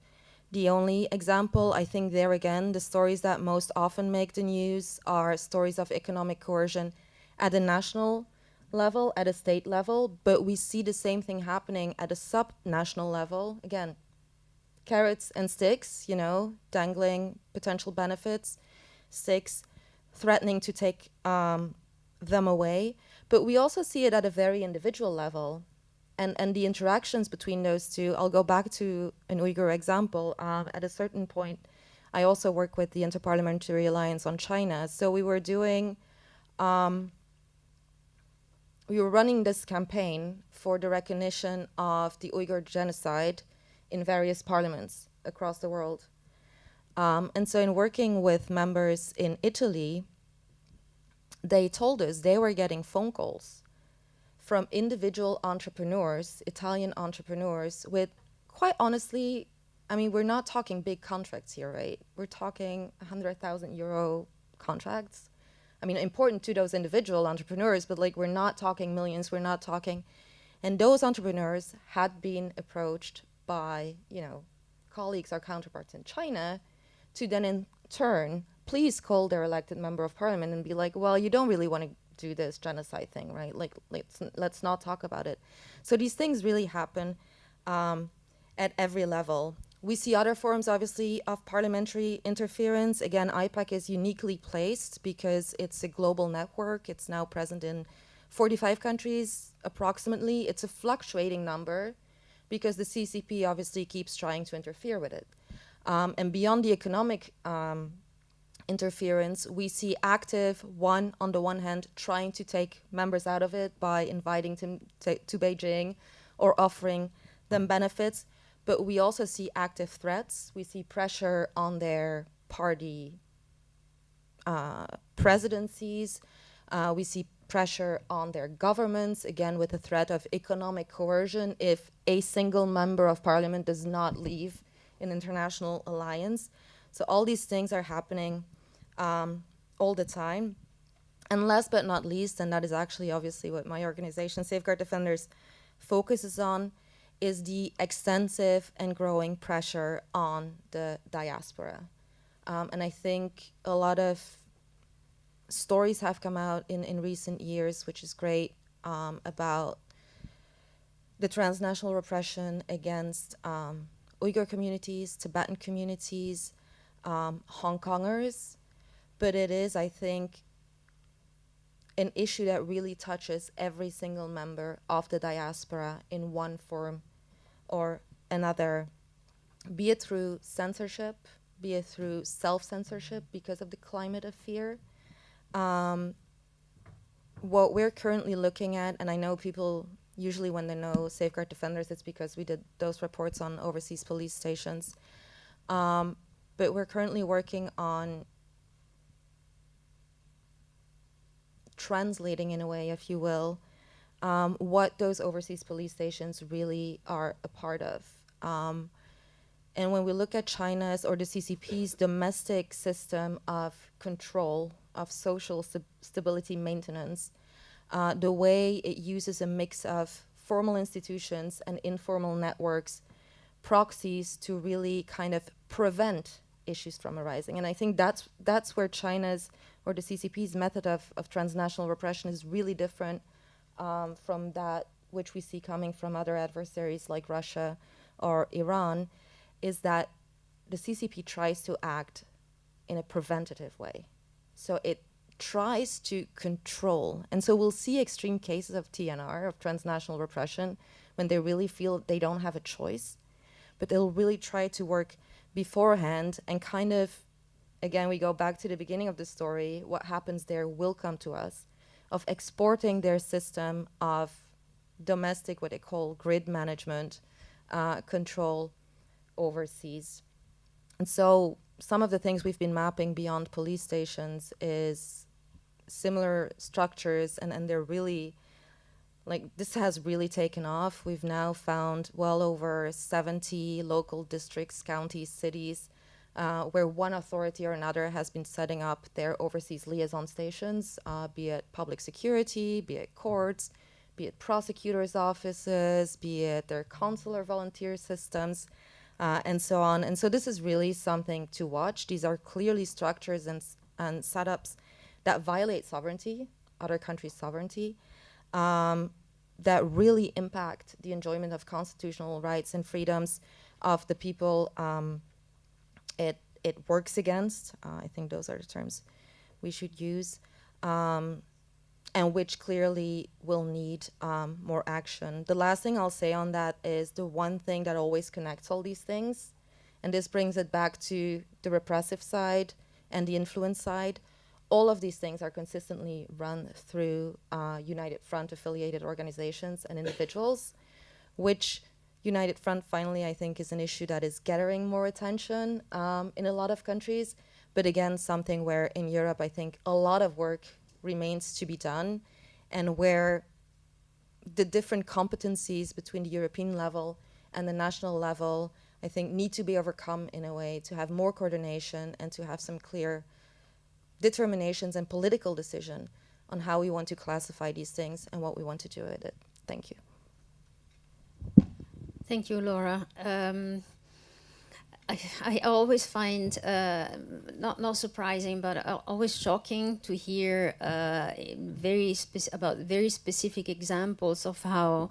the only example. I think there again, the stories that most often make the news are stories of economic coercion at a national level, at a state level, but we see the same thing happening at a sub-national level. Again, carrots and sticks, you know, dangling potential benefits, sticks threatening to take them away. But we also see it at a very individual level. And the interactions between those two, I'll go back to an Uyghur example. At a certain point, I also work with the Interparliamentary Alliance on China. So we were doing, we were running this campaign for the recognition of the Uyghur genocide in various parliaments across the world. And so in working with members in Italy, they told us they were getting phone calls from individual entrepreneurs, Italian entrepreneurs, with, quite honestly, I mean, we're not talking big contracts here, right? We're talking 100,000 euro contracts. I mean, important to those individual entrepreneurs, but like, we're not talking millions, we're not talking. And those entrepreneurs had been approached by, you know, colleagues or counterparts in China to then in turn, please call their elected member of parliament and be like, well, you don't really want to do this genocide thing, right? Like, let's not talk about it. So these things really happen at every level. We see other forms, obviously, of parliamentary interference. Again, IPAC is uniquely placed because it's a global network. It's now present in 45 countries, approximately. It's a fluctuating number because the CCP obviously keeps trying to interfere with it. And beyond the economic interference, we see active, on the one hand, trying to take members out of it by inviting them to Beijing or offering them benefits. But we also see active threats. We see pressure on their party presidencies. We see pressure on their governments, again, with the threat of economic coercion if a single member of parliament does not leave an international alliance. So all these things are happening all the time. And last but not least, and that is actually obviously what my organization, Safeguard Defenders, focuses on, is the extensive and growing pressure on the diaspora. And I think a lot of stories have come out in recent years, which is great, about the transnational repression against Uyghur communities, Tibetan communities, Hong Kongers. But it is, I think, an issue that really touches every single member of the diaspora in one form or another, be it through censorship, be it through self-censorship because of the climate of fear. What we're currently looking at, and I know people usually when they know Safeguard Defenders, it's because we did those reports on overseas police stations. But we're currently working on translating, in a way, if you will, what those overseas police stations really are a part of. And when we look at China's or the CCP's domestic system of control, of social stability maintenance, the way it uses a mix of formal institutions and informal networks, proxies to really kind of prevent issues from arising. And I think that's where China's or the CCP's method of transnational repression is really different from that which we see coming from other adversaries like Russia or Iran, is that the CCP tries to act in a preventative way. So it tries to control. And so we'll see extreme cases of TNR, of transnational repression, when they really feel they don't have a choice, but they'll really try to work beforehand and kind of, again, we go back to the beginning of the story, what happens there will come to us, of exporting their system of domestic, what they call grid management, control overseas. And so some of the things we've been mapping beyond police stations is similar structures, and they're really, like, this has really taken off. We've now found well over 70 local districts, counties, cities, where one authority or another has been setting up their overseas liaison stations, be it public security, be it courts, be it prosecutors' offices, be it their consular volunteer systems, and so on. And so this is really something to watch. These are clearly structures and setups that violate sovereignty, other countries' sovereignty, that really impact the enjoyment of constitutional rights and freedoms of the people it works against. I think those are the terms we should use, and which clearly will need more action. The last thing I'll say on that is the one thing that always connects all these things, and this brings it back to the repressive side and the influence side. All of these things are consistently run through United Front affiliated organizations and individuals, which United Front finally, I think, is an issue that is gathering more attention in a lot of countries. But again, something where in Europe, I think a lot of work remains to be done, and where the different competencies between the European level and the national level, I think, need to be overcome in a way to have more coordination and to have some clear determinations and political decision on how we want to classify these things and what we want to do with it. Thank you. Thank you, Laura. I always find not surprising, but always shocking to hear about very specific examples of how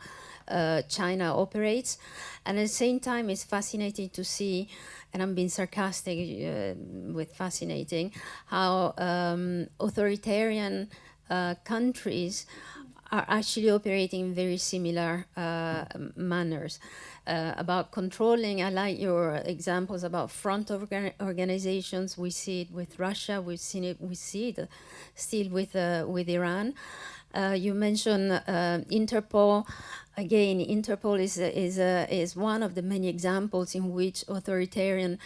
China operates, and at the same time, it's fascinating to see, and I'm being sarcastic with fascinating, how authoritarian countries are actually operating in very similar manners. About controlling, I like your examples about front organizations. We see it with Russia. We see it still with Iran. You mentioned Interpol. Again, Interpol is one of the many examples in which authoritarian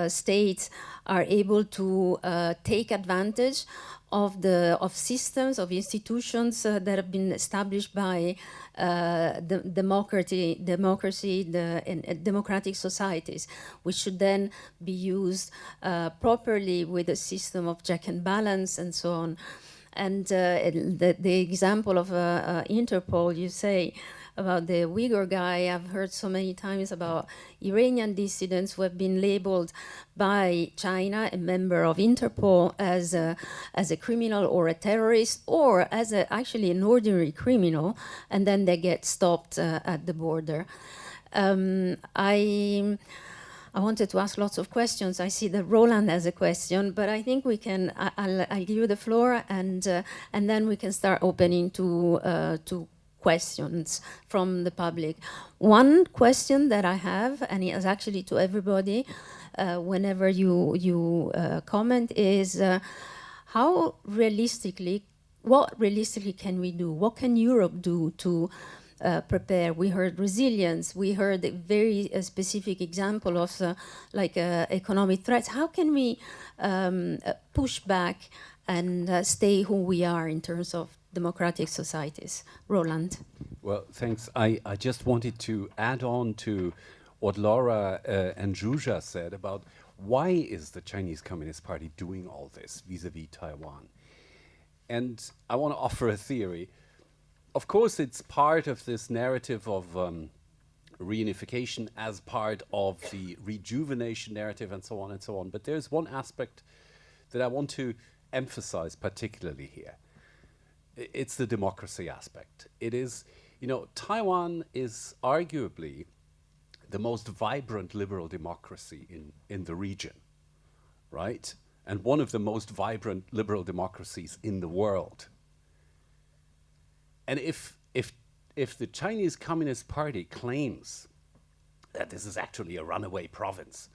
states are able to take advantage of systems, of institutions that have been established by democracy, democratic societies, which should then be used properly with a system of check and balance and so on. And the example of Interpol, you say, about the Uyghur guy, I've heard so many times about Iranian dissidents who have been labeled by China, a member of Interpol, as a criminal or a terrorist, or as actually an ordinary criminal, and then they get stopped at the border. I wanted to ask lots of questions. I see that Roland has a question, but I think we can. I'll give you the floor, and then we can start opening to questions from the public. One question that I have, and it is actually to everybody, whenever you comment, is what realistically can we do? What can Europe do to prepare? We heard resilience. We heard a very specific example of economic threats. How can we push back and stay who we are in terms of democratic societies? Roland. Well, thanks. I just wanted to add on to what Laura and Zuzana said about why is the Chinese Communist Party doing all this vis-a-vis Taiwan. And I want to offer a theory. Of course, it's part of this narrative of reunification as part of the rejuvenation narrative and so on and so on. But there's one aspect that I want to emphasize particularly here. It's the democracy aspect. It is, Taiwan is arguably the most vibrant liberal democracy in the region, right? And one of the most vibrant liberal democracies in the world. And if if the Chinese Communist Party claims that this is actually a runaway province,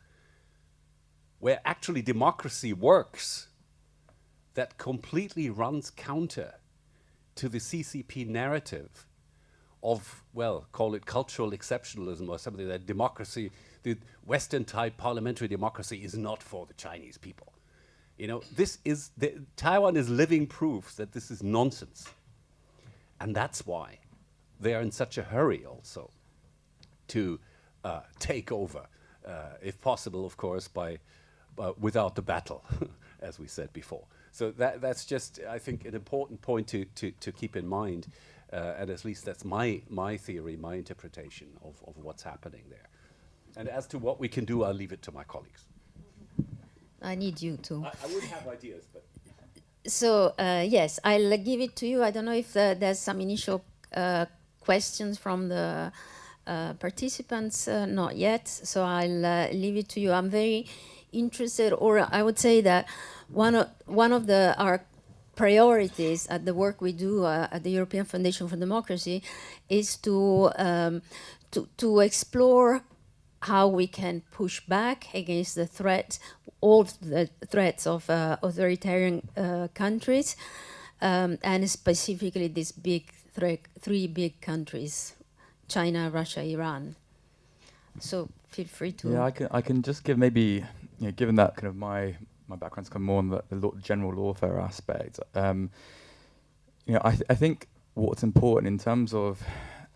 where actually democracy works, that completely runs counter to the CCP narrative of, well, call it cultural exceptionalism or something, that democracy, the Western type parliamentary democracy is not for the Chinese people. You know, Taiwan is living proof that this is nonsense. And that's why they are in such a hurry also to take over, if possible, of course, without the battle, as we said before. So that's just, I think, an important point to keep in mind, and at least that's my theory, my interpretation of what's happening there. And as to what we can do, I'll leave it to my colleagues. I need you to. I would have ideas, but... So, yes, I'll give it to you. I don't know if there's some initial questions from the participants. Not yet. So I'll leave it to you. I'm very interested, or I would say that one of our priorities at the work we do at the European Foundation for Democracy is to explore how we can push back against the threat, all the threats of authoritarian countries, and specifically these three big countries, China, Russia, Iran. So feel free to... Yeah, I can just give maybe, given that kind of my background's kind of more on the general lawfare aspect, I think what's important in terms of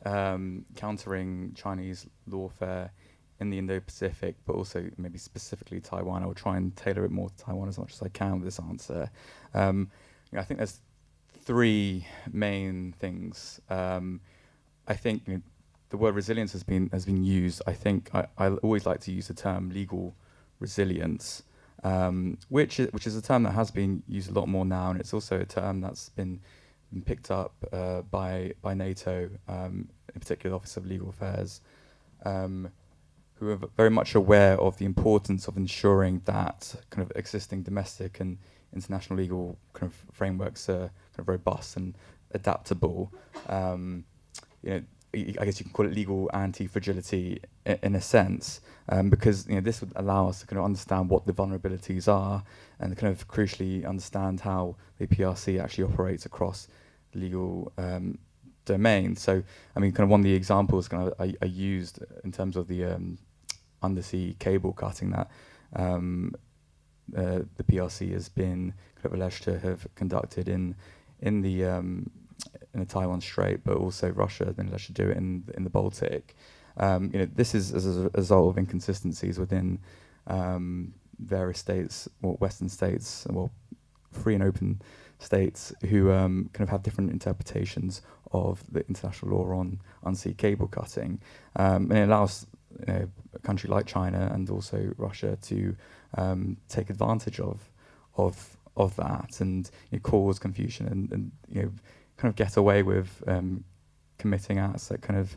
countering Chinese lawfare in the Indo-Pacific, but also maybe specifically Taiwan. I will try and tailor it more to Taiwan as much as I can with this answer. I think there's three main things. I think the word resilience has been used. I think I always like to use the term legal resilience, which is a term that has been used a lot more now, and it's also a term that's been picked up by NATO, in particular the Office of Legal Affairs, who are very much aware of the importance of ensuring that kind of existing domestic and international legal kind of frameworks are kind of robust and adaptable. I guess you can call it legal anti-fragility in a sense, because this would allow us to kind of understand what the vulnerabilities are and kind of crucially understand how the PRC actually operates across the legal domain. So, I mean, kind of one of the examples kind of I used in terms of the undersea cable cutting that the PRC has been kind of alleged to have conducted in the Taiwan Strait, but also Russia has been alleged to do it in the Baltic. This is as a result of inconsistencies within various states, or Western states, well, free and open states, who kind of have different interpretations of the international law on sea cable cutting, and it allows a country like China and also Russia to take advantage of that and cause confusion and kind of get away with committing acts that kind of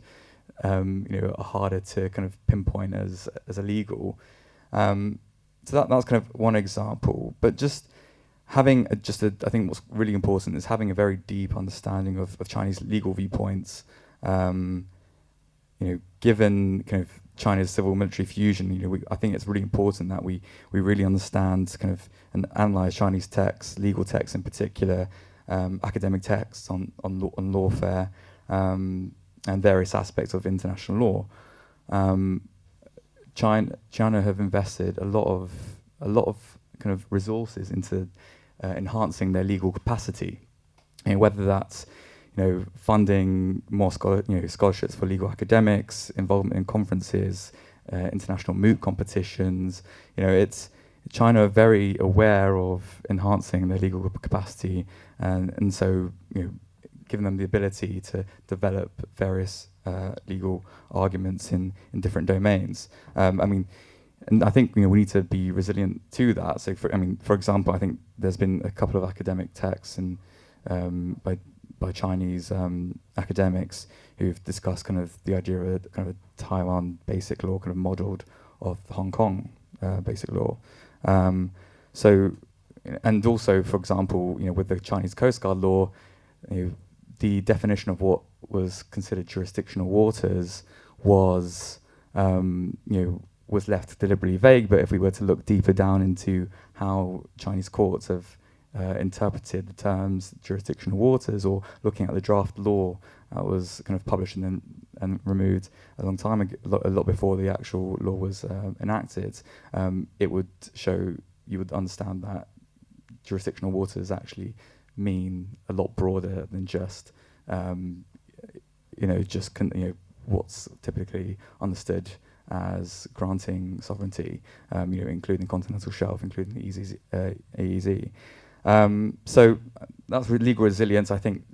are harder to kind of pinpoint as illegal. So that's kind of one example. But just having I think what's really important is having a very deep understanding of Chinese legal viewpoints. Given kind of China's civil military fusion, I think it's really important that we really understand kind of and analyze Chinese texts, legal texts in particular, academic texts on lawfare, and various aspects of international law. China have invested a lot of kind of resources into enhancing their legal capacity, whether that's funding more scholarships for legal academics, involvement in conferences, international moot competitions. China are very aware of enhancing their legal capacity, and so giving them the ability to develop various legal arguments in different domains. And I think we need to be resilient to that. So, for example, I think there's been a couple of academic texts by Chinese academics who've discussed kind of the idea of a kind of a Taiwan basic law, kind of modelled of Hong Kong basic law. So, and also, for example, with the Chinese Coast Guard law, the definition of what was considered jurisdictional waters was, was left deliberately vague. But if we were to look deeper down into how Chinese courts have interpreted the terms jurisdictional waters, or looking at the draft law that was kind of published and then removed a long time ago, a lot before the actual law was enacted, it would show, you would understand that jurisdictional waters actually mean a lot broader than just what's typically understood as granting sovereignty, including continental shelf, including the EEZ. So that's legal resilience. I think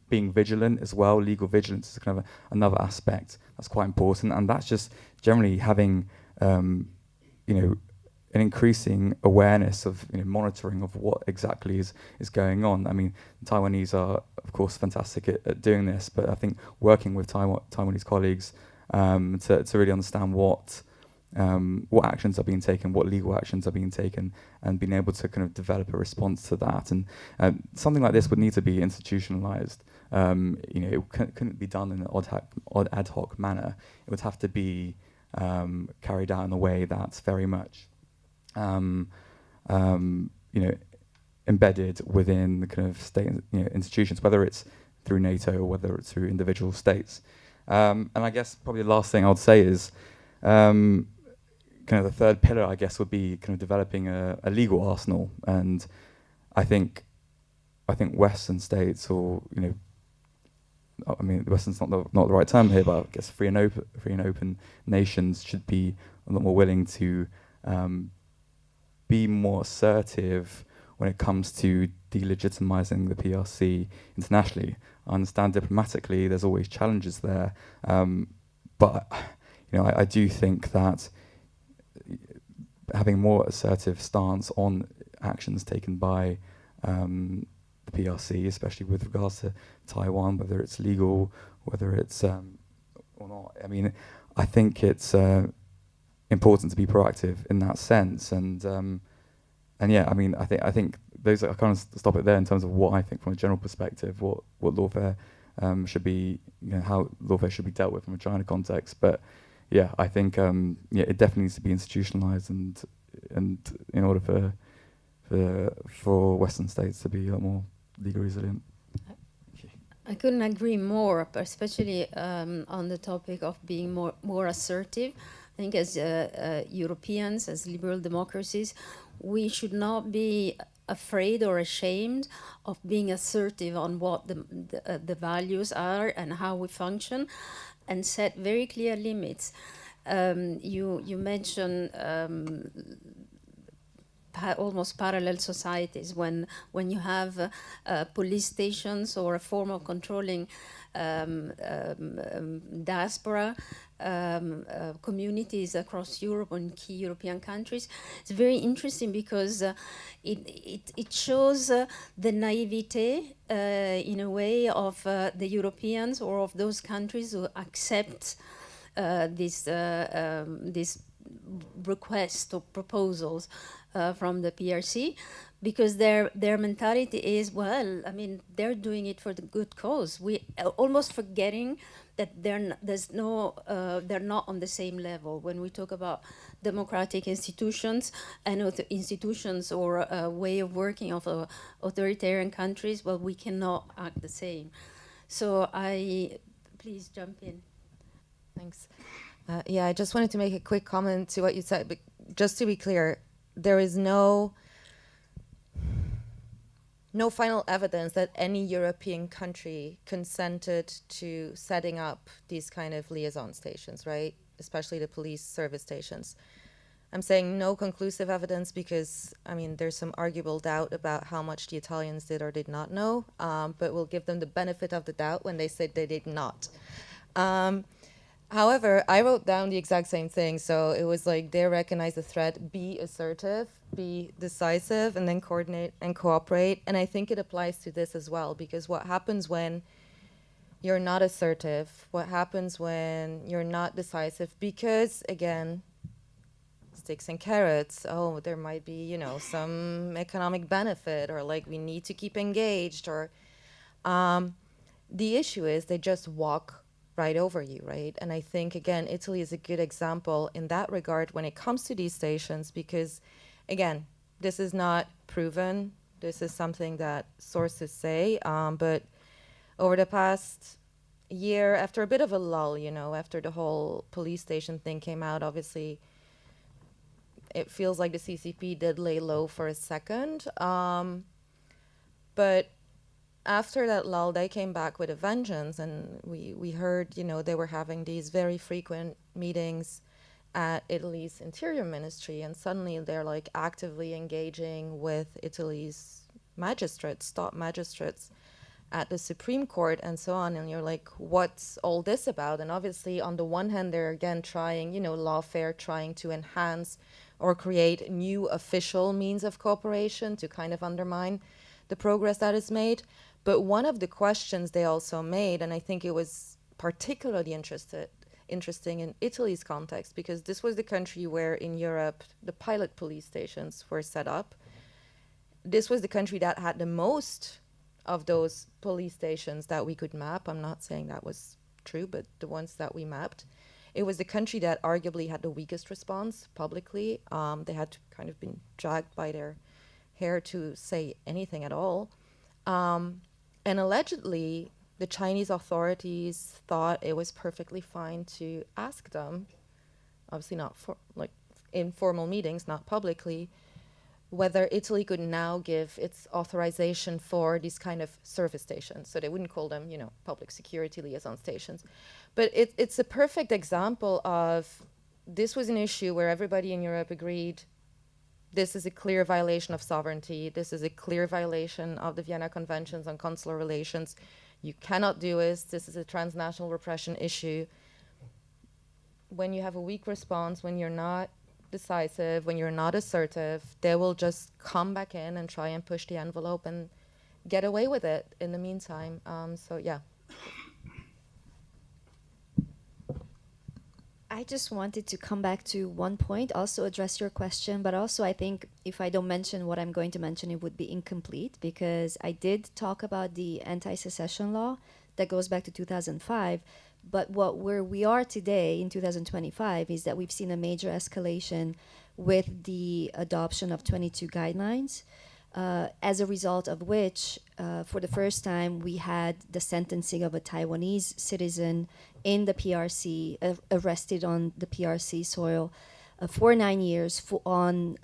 being vigilant as well. Legal vigilance is kind of another aspect that's quite important, and that's just generally having an increasing awareness of monitoring of what exactly is going on. I mean, the Taiwanese are of course fantastic at doing this, but I think working with Taiwanese colleagues to really understand what actions are being taken, what legal actions are being taken, and being able to kind of develop a response to that. And something like this would need to be institutionalized. It couldn't be done in an ad hoc manner. It would have to be carried out in a way that's very much embedded within the kind of state institutions, whether it's through NATO or whether it's through individual states. And I guess probably the last thing I would say is kind of the third pillar, I guess, would be kind of developing a legal arsenal. And I think Western states, or I mean, Western's not the right term here, but I guess free and open nations should be a lot more willing to be more assertive when it comes to delegitimizing the PRC internationally. I understand diplomatically there's always challenges there, but I do think that having more assertive stance on actions taken by the PRC, especially with regards to Taiwan, whether it's legal, whether it's or not. I mean, I think it's important to be proactive in that sense, and yeah, I mean, I think those I kind of stop it there in terms of what I think from a general perspective, what lawfare should be, how lawfare should be dealt with from a China context. But yeah, I think it definitely needs to be institutionalized, and in order for Western states to be a lot more legally resilient. I couldn't agree more, especially on the topic of being more assertive. I think as Europeans, as liberal democracies, we should not be afraid or ashamed of being assertive on what the values are and how we function, and set very clear limits. You mentioned almost parallel societies when you have police stations or a form of controlling diaspora communities across Europe or in key European countries. It's very interesting because it shows the naivete in a way of the Europeans or of those countries who accept this request or proposals from the PRC, because their mentality is, well, I mean, they're doing it for the good cause. We almost forgetting that they're not on the same level when we talk about democratic institutions and institutions or a way of working of authoritarian countries. Well, we cannot act the same. So please jump in. Thanks. Yeah, I just wanted to make a quick comment to what you said, but just to be clear, there is no final evidence that any European country consented to setting up these kind of liaison stations, right? Especially the police service stations. I'm saying no conclusive evidence because, I mean, there's some arguable doubt about how much the Italians did or did not know, but we'll give them the benefit of the doubt when they said they did not. However, I wrote down the exact same thing. So it was like, they recognize the threat, be assertive, be decisive, and then coordinate and cooperate. And I think it applies to this as well, because what happens when you're not assertive, what happens when you're not decisive, because again, sticks and carrots, oh, there might be, some economic benefit, or like we need to keep engaged, or The issue is they just walk right over you, right? And I think, again, Italy is a good example in that regard when it comes to these stations, because, again, this is not proven. This is something that sources say, but over the past year, after a bit of a lull, you know, after the whole police station thing came out, obviously, it feels like the CCP did lay low for a second. But after that lull, they came back with a vengeance, and we heard, you know, they were having these very frequent meetings at Italy's interior ministry, and suddenly they're like actively engaging with Italy's magistrates, top magistrates at the Supreme Court and so on, and you're like, what's all this about? And obviously, on the one hand, they're again trying, you know, lawfare, trying to enhance or create new official means of cooperation to kind of undermine the progress that is made. But one of the questions they also made, and I think it was particularly interesting in Italy's context, because this was the country where in Europe the pilot police stations were set up. This was the country that had the most of those police stations that we could map. I'm not saying that was true, but the ones that we mapped. It was the country that arguably had the weakest response publicly. They had to kind of been dragged by their hair to say anything at all. And allegedly, the Chinese authorities thought it was perfectly fine to ask them, obviously not for like informal meetings, not publicly, whether Italy could now give its authorization for these kind of service stations. So they wouldn't call them, you know, public security liaison stations. But it's a perfect example of, this was an issue where everybody in Europe agreed, this is a clear violation of sovereignty. This is a clear violation of the Vienna Conventions on Consular Relations. You cannot do this. This is a transnational repression issue. When you have a weak response, when you're not decisive, when you're not assertive, they will just come back in and try and push the envelope and get away with it in the meantime. So yeah. I just wanted to come back to one point, also address your question, but also I think if I don't mention what I'm going to mention, it would be incomplete, because I did talk about the anti-secession law that goes back to 2005. But where we are today in 2025 is that we've seen a major escalation with the adoption of 22 guidelines, as a result of which, for the first time, we had the sentencing of a Taiwanese citizen in the PRC, arrested on the PRC soil for 9 years on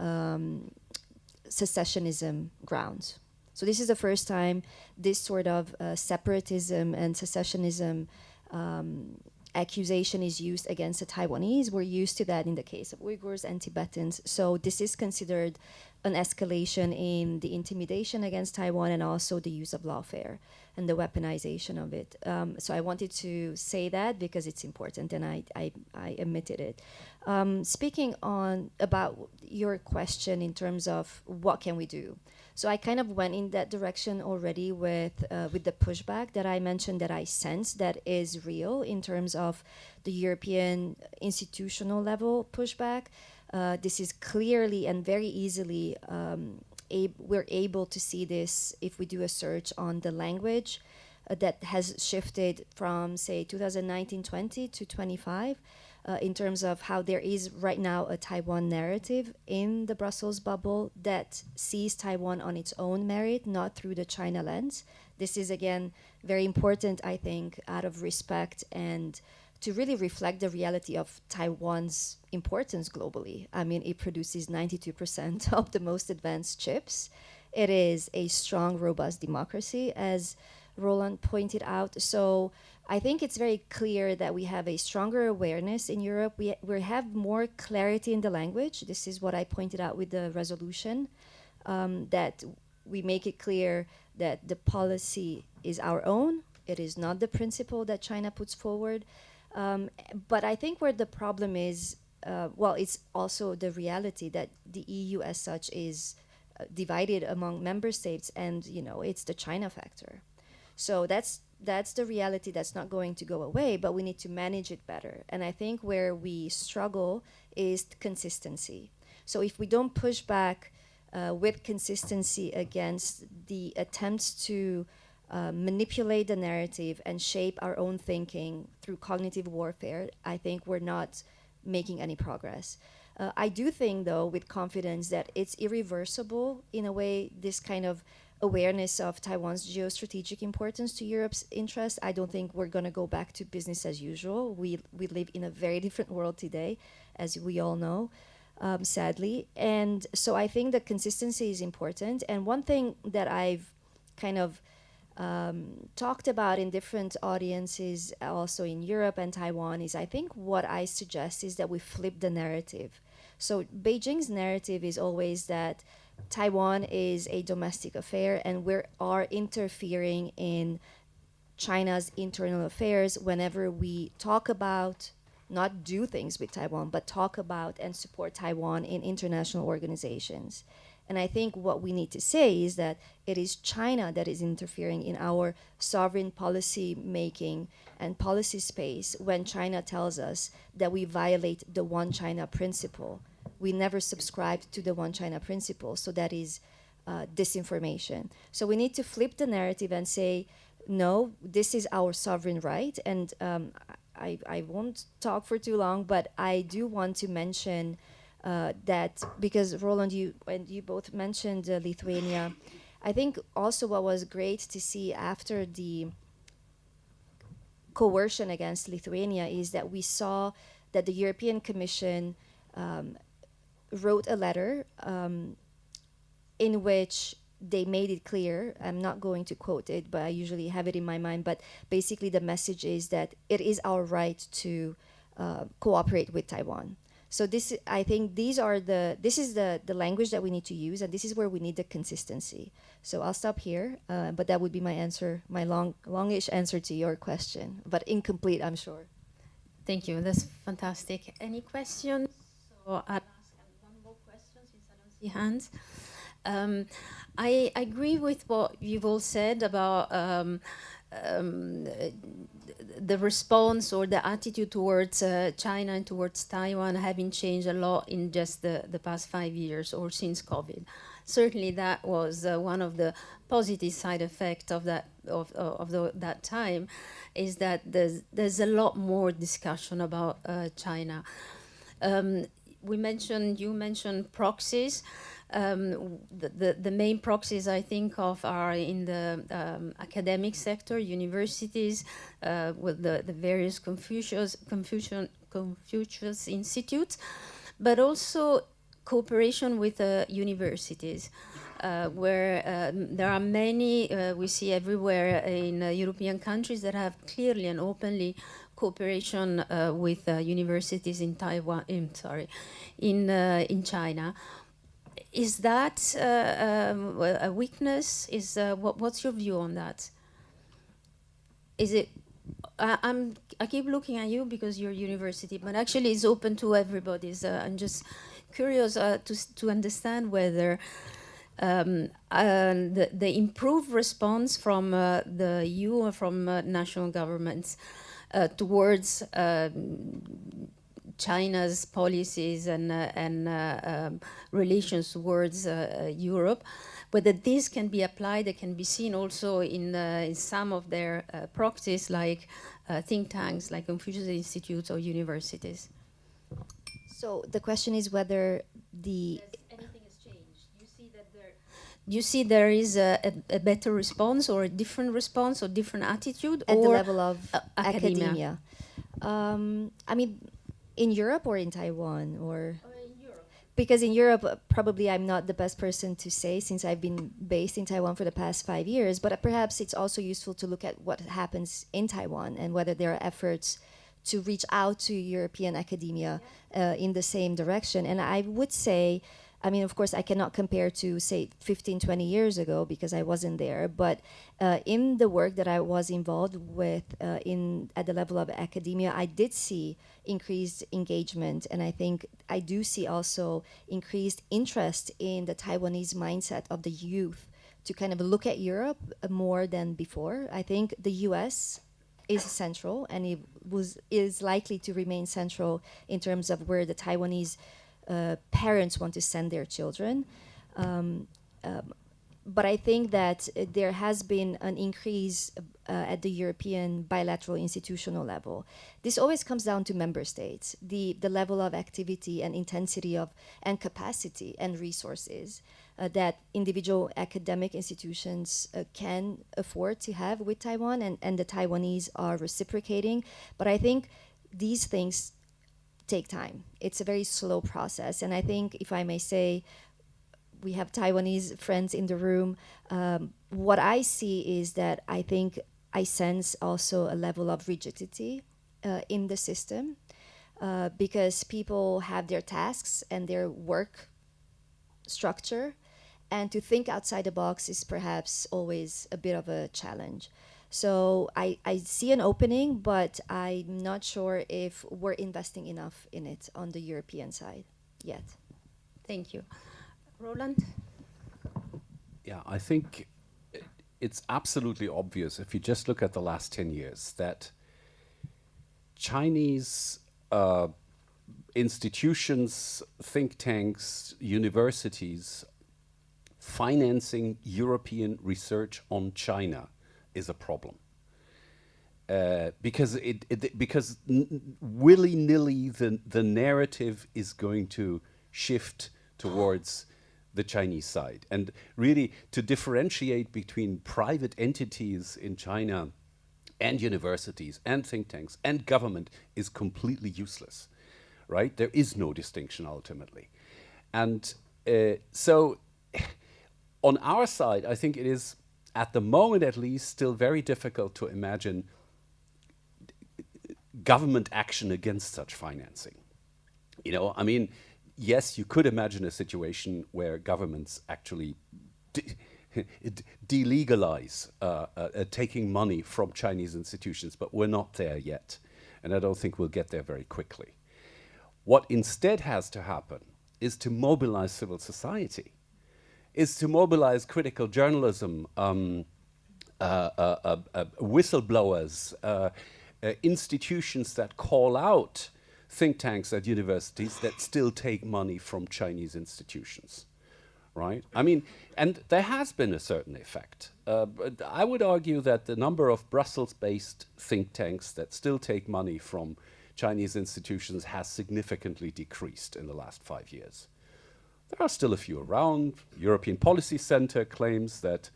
secessionism grounds. So this is the first time this sort of separatism and secessionism accusation is used against the Taiwanese. We're used to that in the case of Uyghurs and Tibetans. So this is considered an escalation in the intimidation against Taiwan and also the use of lawfare and the weaponization of it. So I wanted to say that because it's important, and I admitted it. Speaking on about your question in terms of what can we do. So I kind of went in that direction already with the pushback that I mentioned, that I sense that is real in terms of the European institutional level pushback. This is clearly and very easily, we're able to see this if we do a search on the language that has shifted from, say, 2019-20 to 25. In terms of how there is right now a Taiwan narrative in the Brussels bubble that sees Taiwan on its own merit, not through the China lens. This is, again, very important, I think, out of respect and to really reflect the reality of Taiwan's importance globally. I mean, it produces 92% of the most advanced chips. It is a strong, robust democracy, as Roland pointed out. So I think it's very clear that we have a stronger awareness in Europe. We have more clarity in the language. This is what I pointed out with the resolution, that we make it clear that the policy is our own. It is not the principle that China puts forward. But I think where the problem is, it's also the reality that the EU as such is divided among member states, and it's the China factor. So that's the reality that's not going to go away, but we need to manage it better. And I think where we struggle is consistency. So if we don't push back with consistency against the attempts to manipulate the narrative and shape our own thinking through cognitive warfare, I think we're not making any progress. I do think, though, with confidence that it's irreversible in a way, this kind of awareness of Taiwan's geostrategic importance to Europe's interest. I don't think we're going to go back to business as usual. We live in a very different world today, as we all know, sadly. And so I think that consistency is important. And one thing that I've kind of talked about in different audiences, also in Europe and Taiwan, is I think what I suggest is that we flip the narrative. So Beijing's narrative is always that Taiwan is a domestic affair and we are interfering in China's internal affairs whenever we talk about, not do things with Taiwan, but talk about and support Taiwan in international organizations. And I think what we need to say is that it is China that is interfering in our sovereign policy making and policy space when China tells us that we violate the One China principle. We never subscribed to the One China principle, so that is disinformation. So we need to flip the narrative and say, no, this is our sovereign right. And I won't talk for too long, but I do want to mention that because Roland, you both mentioned Lithuania. I think also what was great to see after the coercion against Lithuania is that we saw that the European Commission wrote a letter in which they made it clear, I'm not going to quote it, but I usually have it in my mind, but basically the message is that it is our right to cooperate with Taiwan. So this, I think this is the language that we need to use, and this is where we need the consistency. So I'll stop here, but that would be my answer, my longish answer to your question, but incomplete, I'm sure. Thank you, that's fantastic. Any questions? So I'll ask one more question since I don't see hands. I agree with what you've all said about the response or the attitude towards China and towards Taiwan having changed a lot in just the past 5 years or since COVID. Certainly, that was one of the positive side effects of that time, is that there's a lot more discussion about China. You mentioned proxies. The main proxies I think of are in the academic sector, universities, with the various Confucius institutes, but also cooperation with universities, where there are many, we see everywhere in European countries that have clearly and openly cooperation with universities in Taiwan, in China. Is that a weakness? What's your view on that? Is it? I keep looking at you because you're university, but actually it's open to everybody. I'm just curious to understand whether the improved response from the EU or from national governments towards China's policies and relations towards Europe, whether this can be applied, it can be seen also in some of their proxies, like think tanks, like Confucius Institutes or universities. So the question is whether anything has changed. Do you see there is a better response or a different response or different attitude at or the level of academia? I mean, in Europe or in Taiwan or? In Europe. Because in Europe, probably I'm not the best person to say since I've been based in Taiwan for the past 5 years, but perhaps it's also useful to look at what happens in Taiwan and whether there are efforts to reach out to European academia in the same direction. And I would say, I mean, of course, I cannot compare to, say, 15, 20 years ago because I wasn't there. But in the work that I was involved with at the level of academia, I did see increased engagement. And I think I do see also increased interest in the Taiwanese mindset of the youth to kind of look at Europe more than before. I think the US is central, and it is likely to remain central in terms of where the Taiwanese parents want to send their children. But I think that there has been an increase at the European bilateral institutional level. This always comes down to member states, the level of activity and intensity of and capacity and resources that individual academic institutions can afford to have with Taiwan, and the Taiwanese are reciprocating. But I think these things take time. It's a very slow process. And I think, if I may say, we have Taiwanese friends in the room. What I see is that I think I sense also a level of rigidity in the system because people have their tasks and their work structure, and to think outside the box is perhaps always a bit of a challenge. So I see an opening, but I'm not sure if we're investing enough in it on the European side yet. Thank you. Roland? Yeah, I think it's absolutely obvious if you just look at the last 10 years that Chinese institutions, think tanks, universities financing European research on China is a problem. Because willy-nilly the narrative is going to shift towards the Chinese side. And really to differentiate between private entities in China and universities and think tanks and government is completely useless, right? There is no distinction ultimately. And so on our side, I think it is, at the moment at least, still very difficult to imagine government action against such financing. You know, I mean, yes, you could imagine a situation where governments actually delegalize taking money from Chinese institutions, but we're not there yet. And I don't think we'll get there very quickly. What instead has to happen is to mobilize civil society, is to mobilize critical journalism, whistleblowers, institutions that call out think tanks at universities that still take money from Chinese institutions, right? I mean, and there has been a certain effect. But I would argue that the number of Brussels-based think tanks that still take money from Chinese institutions has significantly decreased in the last 5 years. There are still a few around. European Policy Center claims that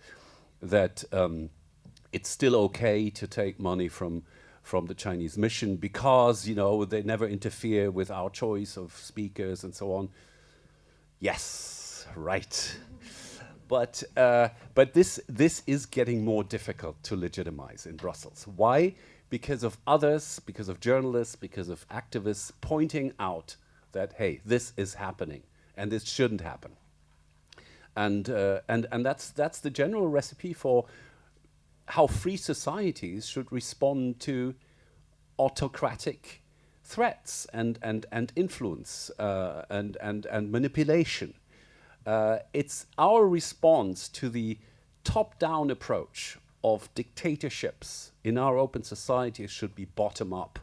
it's still okay to take money from the Chinese mission because, you know, they never interfere with our choice of speakers and so on. Yes, right. But this is getting more difficult to legitimize in Brussels. Why? Because of others, because of journalists, because of activists pointing out that, hey, this is happening and this shouldn't happen. And that's the general recipe for how free societies should respond to autocratic threats and influence and manipulation. It's our response to the top-down approach of dictatorships in our open societies should be bottom-up.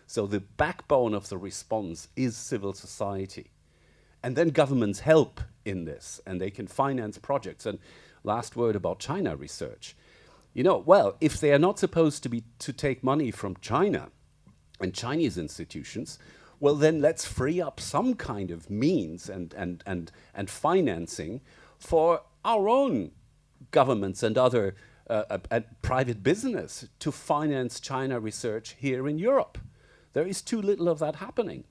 So the backbone of the response is civil society. And then governments help in this, and they can finance projects. And last word about China research. You know, well, if they are not supposed to take money from China and Chinese institutions, well, then let's free up some kind of means and financing for our own governments and other private business to finance China research here in Europe. There is too little of that happening.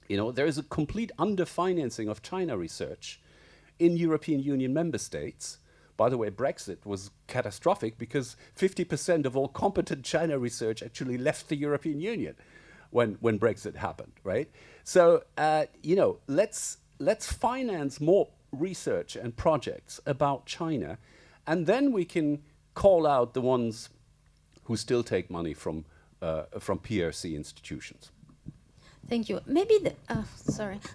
You know, there is a complete underfinancing of China research in European Union member states. By the way, Brexit was catastrophic because 50% of all competent China research actually left the European Union when Brexit happened, right? So, you know, let's finance more research and projects about China, and then we can call out the ones who still take money from PRC institutions. Thank you. Maybe,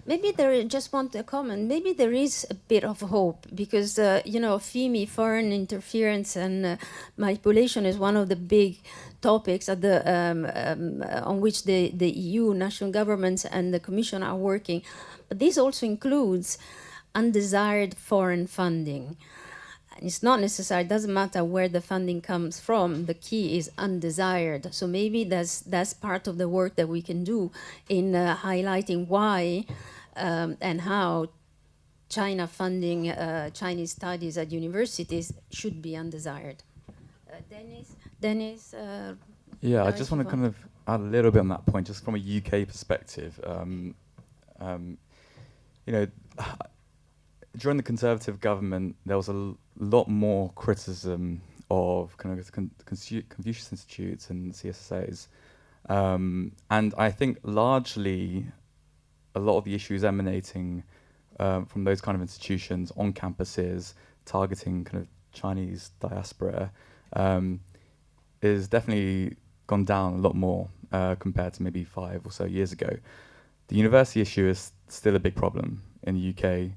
maybe there, just want to comment, maybe there is a bit of hope because, you know, FIMI, foreign interference and manipulation is one of the big topics at the, on which the EU, national governments and the Commission are working. But this also includes undesired foreign funding. it's not necessary, it doesn't matter where the funding comes from, the key is undesired. So maybe that's part of the work that we can do in highlighting why and how China funding Chinese studies at universities should be undesired. Deniz? Yeah, I Eric, just want to you kind of add a little bit on that point, just from a UK perspective. You know, during the Conservative government, there was a lot more criticism of kind of Confucius Institutes and CSSAs. And I think largely a lot of the issues emanating from those kind of institutions on campuses, targeting kind of Chinese diaspora, is definitely gone down a lot more compared to maybe 5 or so years ago. The university issue is still a big problem in the UK.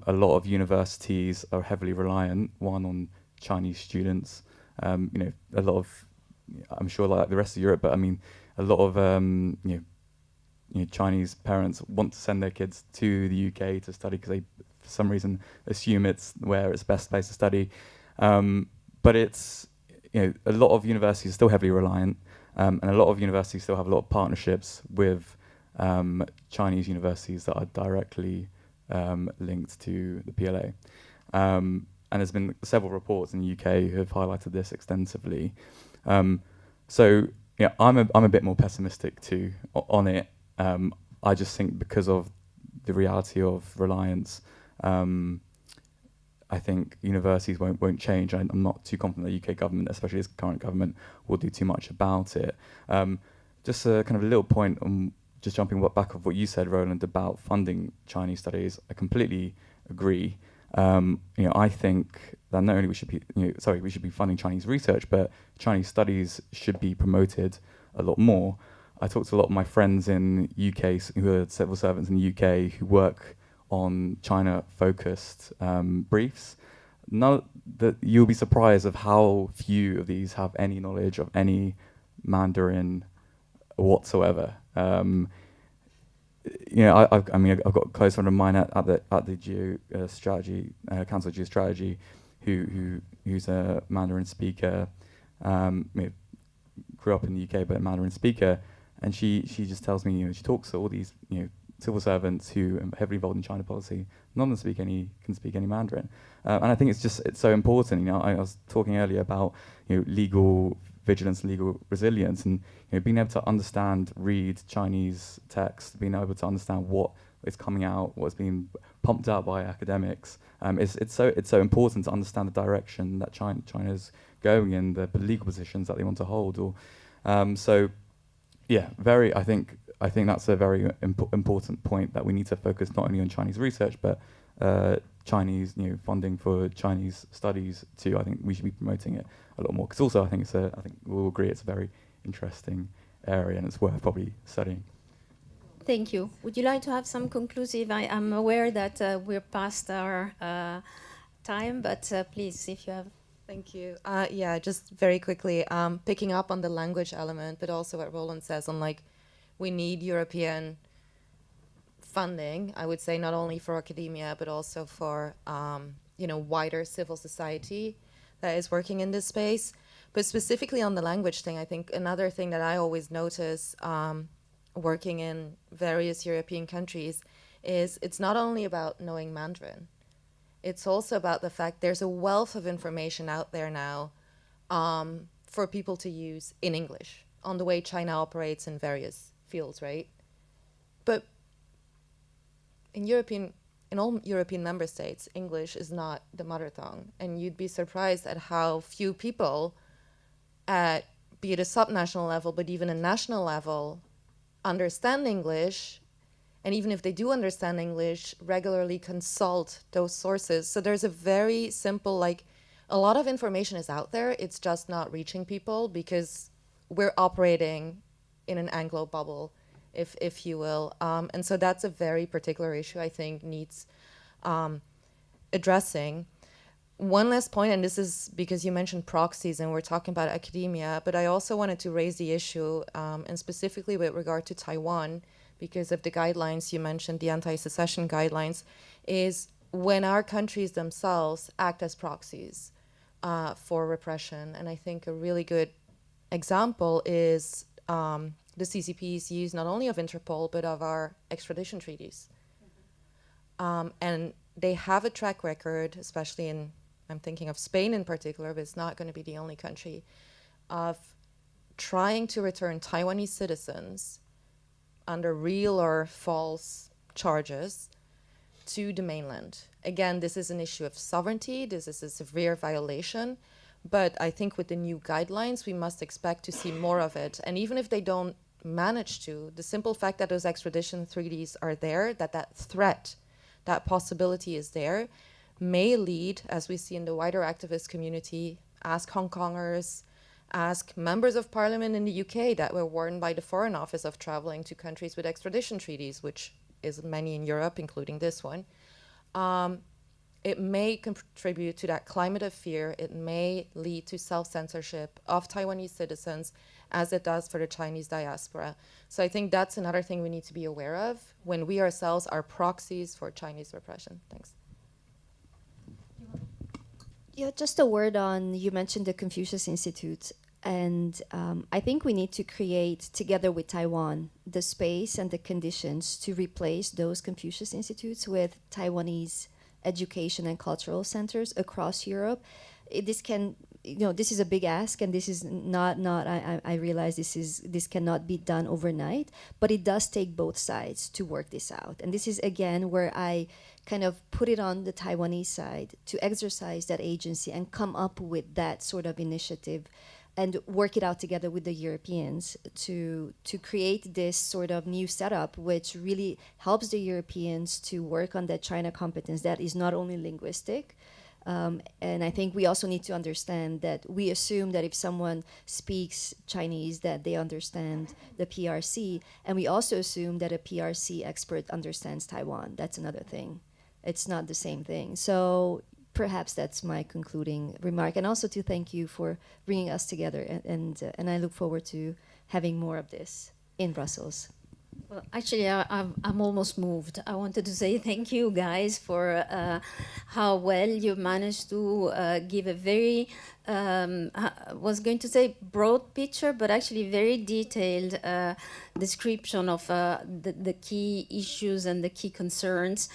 A lot of universities are heavily reliant, one, on Chinese students. You know, a lot of, I'm sure like the rest of Europe, but I mean, a lot of you know, Chinese parents want to send their kids to the UK to study because they, for some reason, assume it's where it's best place to study. But it's, you know, a lot of universities are still heavily reliant, and a lot of universities still have a lot of partnerships with Chinese universities that are directly linked to the PLA. And there's been several reports in the UK who have highlighted this extensively. So yeah, I'm a bit more pessimistic too on it. I just think because of the reality of reliance, I think universities won't change. I'm not too confident the UK government, especially this current government, will do too much about it. Just a kind of a little point on just jumping back off what you said, Roland, about funding Chinese studies. I completely agree. You know, I think that not only we should be funding Chinese research, but Chinese studies should be promoted a lot more. I talked to a lot of my friends in UK who are civil servants in the UK who work on China-focused briefs. You'll be surprised of how few of these have any knowledge of any Mandarin whatsoever. You know, I mean, I've got a close friend of mine at the Geostrategy Council of Geostrategy, who's a Mandarin speaker. You know, grew up in the UK, but a Mandarin speaker, and she just tells me, you know, she talks to all these, you know, civil servants who are heavily involved in China policy. None of them can speak any Mandarin, and I think it's so important. You know, I was talking earlier about, you know, legal vigilance, legal resilience, and, you know, being able to understand, read Chinese text, being able to understand what is coming out, what's being pumped out by academics. It's so important to understand the direction that China's going in, the legal positions that they want to hold. So, yeah, I think that's a very important point, that we need to focus not only on Chinese research, but Chinese, you know, funding for Chinese studies too. I think we should be promoting it a lot more, because also I think we'll agree it's a very interesting area and it's worth probably studying. Thank you. Would you like to have some conclusive? I'm aware that we're past our time, but please, if you have. Thank you. Yeah, just very quickly, picking up on the language element, but also what Roland says on, like, we need European funding, I would say, not only for academia, but also for, you know, wider civil society that is working in this space. But specifically on the language thing, I think another thing that I always notice working in various European countries is it's not only about knowing Mandarin. It's also about the fact there's a wealth of information out there now for people to use in English on the way China operates in various fields, right? But in all European member states, English is not the mother tongue. And you'd be surprised at how few people at, be it a subnational level, but even a national level, understand English. And even if they do understand English, regularly consult those sources. So there's a very simple, like, a lot of information is out there. It's just not reaching people because we're operating in an Anglo bubble, if you will. And so that's a very particular issue I think needs addressing. One last point, and this is because you mentioned proxies and we're talking about academia, but I also wanted to raise the issue, and specifically with regard to Taiwan, because of the guidelines you mentioned, the anti-secession guidelines, is when our countries themselves act as proxies for repression. And I think a really good example is the CCP's use not only of Interpol, but of our extradition treaties. And they have a track record, especially in, I'm thinking of Spain in particular, but it's not going to be the only country, of trying to return Taiwanese citizens under real or false charges to the mainland. Again, this is an issue of sovereignty. This is a severe violation. But I think with the new guidelines, we must expect to see more of it. And even if they don't manage to, the simple fact that those extradition treaties are there, that threat, that possibility is there, may lead, as we see in the wider activist community, ask Hong Kongers, ask members of parliament in the UK that were warned by the Foreign Office of traveling to countries with extradition treaties, which is many in Europe, including this one. It may contribute to that climate of fear. It may lead to self-censorship of Taiwanese citizens, as it does for the Chinese diaspora. So I think that's another thing we need to be aware of when we ourselves are proxies for Chinese repression. Thanks. Yeah, just a word on, you mentioned the Confucius Institute. And I think we need to create, together with Taiwan, the space and the conditions to replace those Confucius Institutes with Taiwanese education and cultural centers across Europe. This can, this is a big ask, and this is I realize this cannot be done overnight, but it does take both sides to work this out. And this is, again, where I kind of put it on the Taiwanese side to exercise that agency and come up with that sort of initiative and work it out together with the Europeans to create this sort of new setup, which really helps the Europeans to work on that China competence that is not only linguistic. And I think we also need to understand that we assume that if someone speaks Chinese, that they understand the PRC. And we also assume that a PRC expert understands Taiwan. That's another thing. It's not the same thing. So perhaps that's my concluding remark, and also to thank you for bringing us together, and I look forward to having more of this in Brussels. Well, actually, I'm almost moved. I wanted to say thank you, guys, for how well you managed to give a very, I was going to say broad picture, but actually very detailed description of the key issues and the key concerns.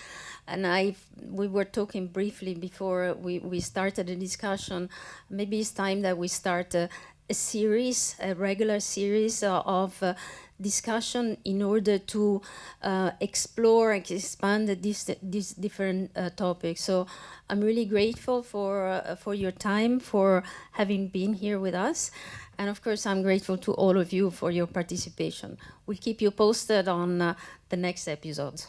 And we were talking briefly before we started the discussion. Maybe it's time that we start a regular series of discussion in order to explore and expand these different topics. So I'm really grateful for your time, for having been here with us. And of course, I'm grateful to all of you for your participation. We'll keep you posted on the next episodes.